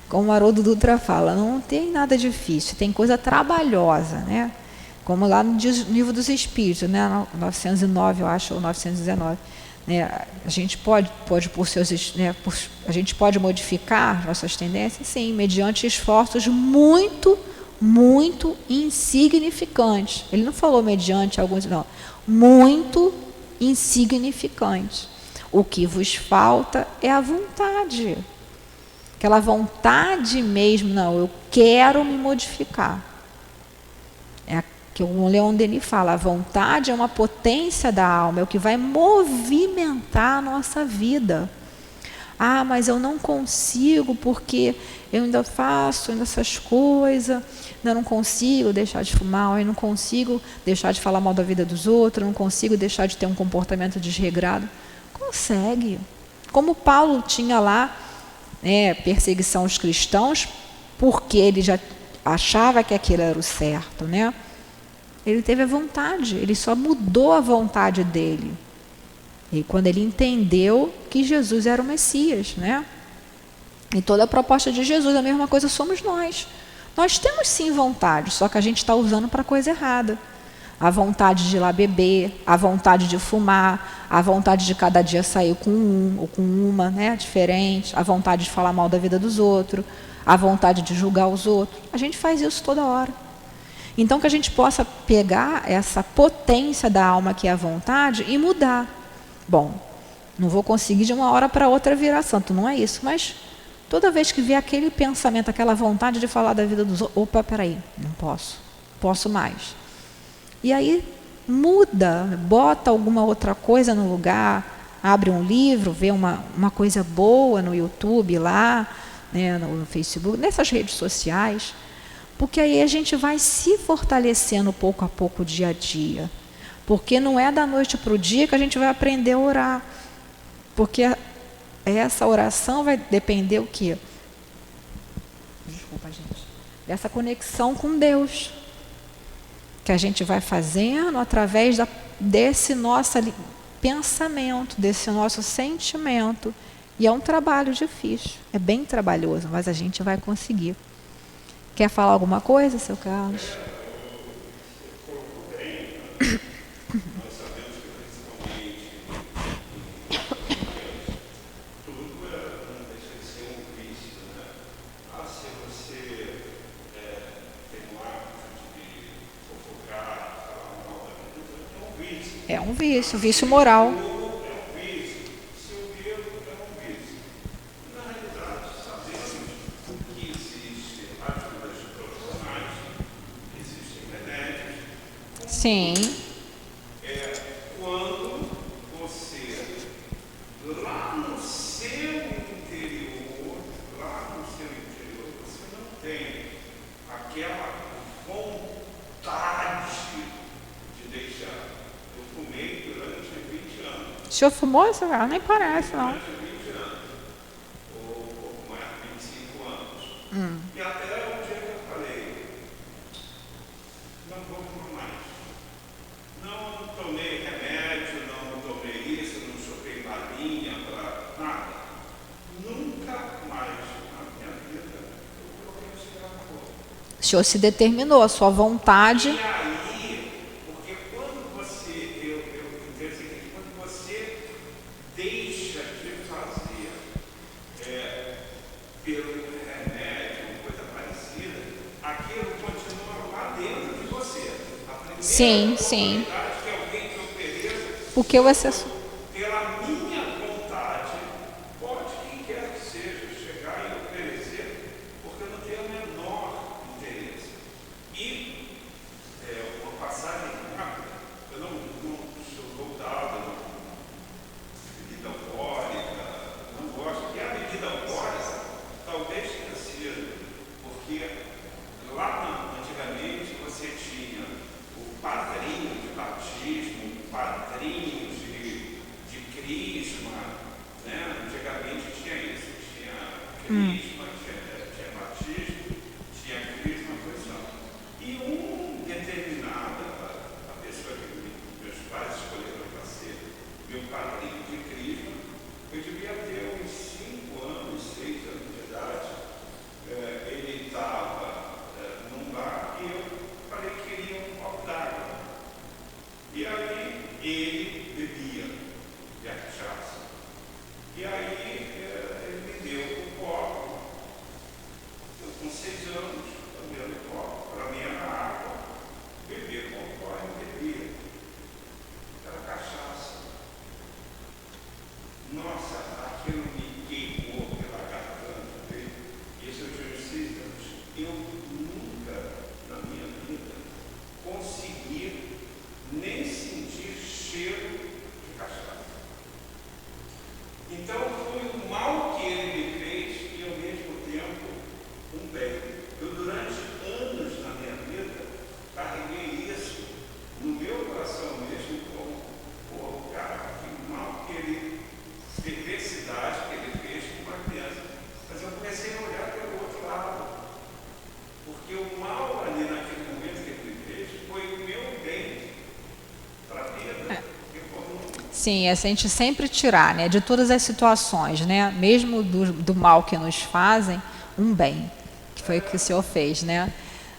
Como o Haroldo Dutra fala, não tem nada difícil, tem coisa trabalhosa, né? Como lá no Livro dos Espíritos, né? 909, eu acho, ou 919. Né? A gente pode por seus, né? A gente pode modificar nossas tendências, sim, mediante esforços muito, muito insignificantes. Ele não falou mediante alguns, não. Muito insignificantes. O que vos falta é a vontade. Aquela vontade mesmo, não, eu quero me modificar. É que o Leon Denis fala, a vontade é uma potência da alma, é o que vai movimentar a nossa vida. Ah, mas eu não consigo porque eu ainda faço essas coisas, eu não consigo deixar de fumar, eu não consigo deixar de falar mal da vida dos outros, eu não consigo deixar de ter um comportamento desregrado. Consegue. Como Paulo tinha lá, perseguição aos cristãos, porque ele já achava que aquilo era o certo, né? Ele teve a vontade, ele só mudou a vontade dele. E quando ele entendeu que Jesus era o Messias, né? E toda a proposta de Jesus, a mesma coisa somos nós. Nós temos sim vontade, só que a gente está usando para a coisa errada. A vontade de ir lá beber, a vontade de fumar, a vontade de cada dia sair com um ou com uma, né, diferente, a vontade de falar mal da vida dos outros, a vontade de julgar os outros. A gente faz isso toda hora. Então, que a gente possa pegar essa potência da alma que é a vontade e mudar. Bom, não vou conseguir de uma hora para outra virar santo, não é isso, mas toda vez que vier aquele pensamento, aquela vontade de falar da vida dos outros, opa, peraí, não posso mais. E aí muda, bota alguma outra coisa no lugar, abre um livro, vê uma coisa boa no YouTube lá, né, no Facebook, nessas redes sociais, porque aí a gente vai se fortalecendo pouco a pouco, dia a dia. Porque não é da noite para o dia que a gente vai aprender a orar. Porque essa oração vai depender o quê? Desculpa, gente. Dessa conexão com Deus. Que a gente vai fazendo através desse nosso pensamento, desse nosso sentimento. E é um trabalho difícil. É bem trabalhoso, mas a gente vai conseguir. Quer falar alguma coisa, seu Carlos? Nós sabemos que principalmente tudo não deixa de ser um vício, né? Se você tem um hábito de fofocar, falar mal da vida, é um vício. É um vício, vício moral. Sim. Quando você, lá no seu interior, você não tem aquela vontade de deixar. Eu fumei durante 20 anos. O senhor fumou, seu Carlos? Nem parece, não. Durante 20 anos. Ou um pouco mais, 25 anos. E até o dia que eu falei, não vou fumar mais. Não tomei remédio, não tomei isso, não chupei balinha, nada. Nunca mais na minha vida eu coloquei um cigarro na boca. O senhor se determinou, a sua vontade. E aí, porque quando você, eu quero dizer que quando você deixa de fazer pelo remédio, coisa parecida, aquilo continua lá dentro de você. A Sim, sim. Que alguém te ofereça, Porque o excesso. pela minha vontade, pode quem quer que seja chegar e oferecer, porque eu não tenho o menor interesse. E uma passagem rápida, eu não sou dado bebida alcoólica, não gosto. E a bebida alcoólica talvez tenha sido, porque lá antigamente você tinha o padrinho de batismo, o padrinho de crisma, né? Antigamente tinha isso, tinha crisma, tinha batismo, tinha crisma, coisa. E a pessoa que meus pais escolheram para ser meu padrinho de crisma, eu devia ter uns 5 anos, 6 anos de idade. Ele estava num bar e eu falei que queria um copo d'água. E aí ele bebia de cachaça. E aí ele me deu o copo. Eu com 6 anos, eu dei o copo. Para mim era água. Beber conforme bebia. Era cachaça. Nossa, aquilo me queimou pela garganta. Isso eu tinha 6 anos. Eu nunca na minha vida consegui nem sentir cheiro de cachaça. Então foi um mal que ele me fez e ao mesmo tempo um bem. Eu durante anos na minha vida carreguei isso no meu coração mesmo como, cara, que mal que ele, perversidade que ele fez com uma criança. Mas eu comecei a olhar pelo outro lado. Porque o mal ali naquele momento que ele fez foi o meu bem para a vida. Sim, é se a gente sempre tirar, né, de todas as situações, né, mesmo do mal que nos fazem, um bem, que foi o que o Senhor fez, né?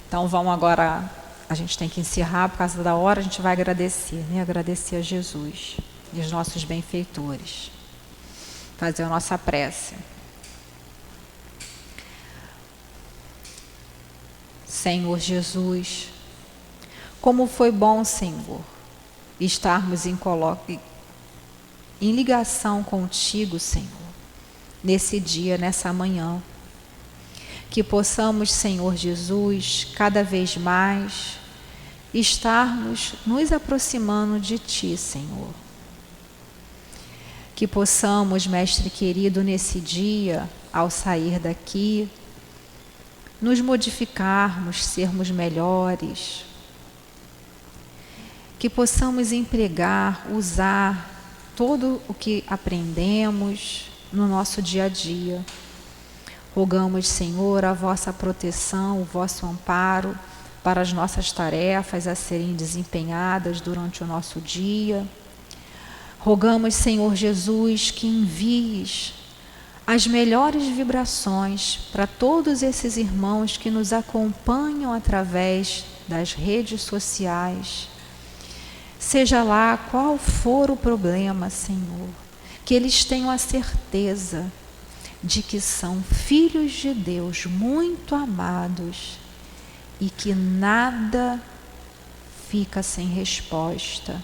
Então vamos agora, a gente tem que encerrar por causa da hora, a gente vai agradecer, né? Agradecer a Jesus e os nossos benfeitores. Fazer a nossa prece. Senhor Jesus, como foi bom, Senhor, estarmos em ligação contigo, Senhor, nesse dia, nessa manhã. Que possamos, Senhor Jesus, cada vez mais estarmos nos aproximando de Ti, Senhor. Que possamos, Mestre querido, nesse dia, ao sair daqui, nos modificarmos, sermos melhores. Que possamos empregar, usar todo o que aprendemos no nosso dia a dia. Rogamos, Senhor, a vossa proteção, o vosso amparo para as nossas tarefas a serem desempenhadas durante o nosso dia. Rogamos, Senhor Jesus, que envies as melhores vibrações para todos esses irmãos que nos acompanham através das redes sociais. Seja lá qual for o problema, Senhor, que eles tenham a certeza de que são filhos de Deus muito amados e que nada fica sem resposta,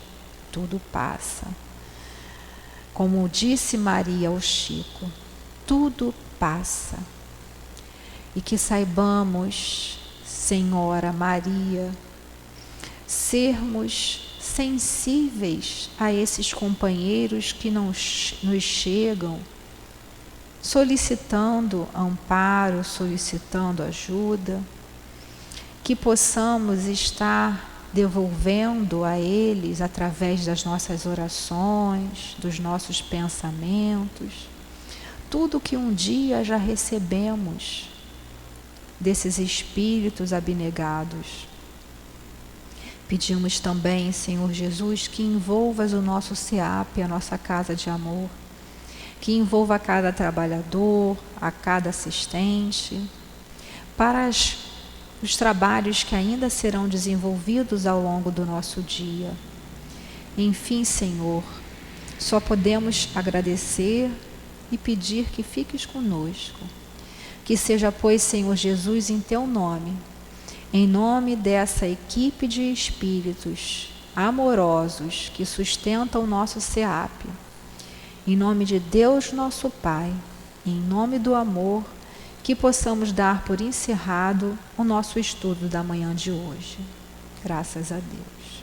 tudo passa. Como disse Maria ao Chico, tudo passa. E que saibamos, Senhora Maria, sermos sensíveis a esses companheiros que nos chegam solicitando amparo, solicitando ajuda, que possamos estar devolvendo a eles através das nossas orações, dos nossos pensamentos, tudo que um dia já recebemos desses espíritos abnegados. Pedimos também, Senhor Jesus, que envolvas o nosso SEAP, a nossa casa de amor, que envolva a cada trabalhador, a cada assistente, para os trabalhos que ainda serão desenvolvidos ao longo do nosso dia. Enfim, Senhor, só podemos agradecer e pedir que fiques conosco. Que seja, pois, Senhor Jesus, em Teu nome, Em nome dessa equipe de espíritos amorosos que sustentam o nosso SEAP, em nome de Deus nosso Pai, em nome do amor, que possamos dar por encerrado o nosso estudo da manhã de hoje. Graças a Deus.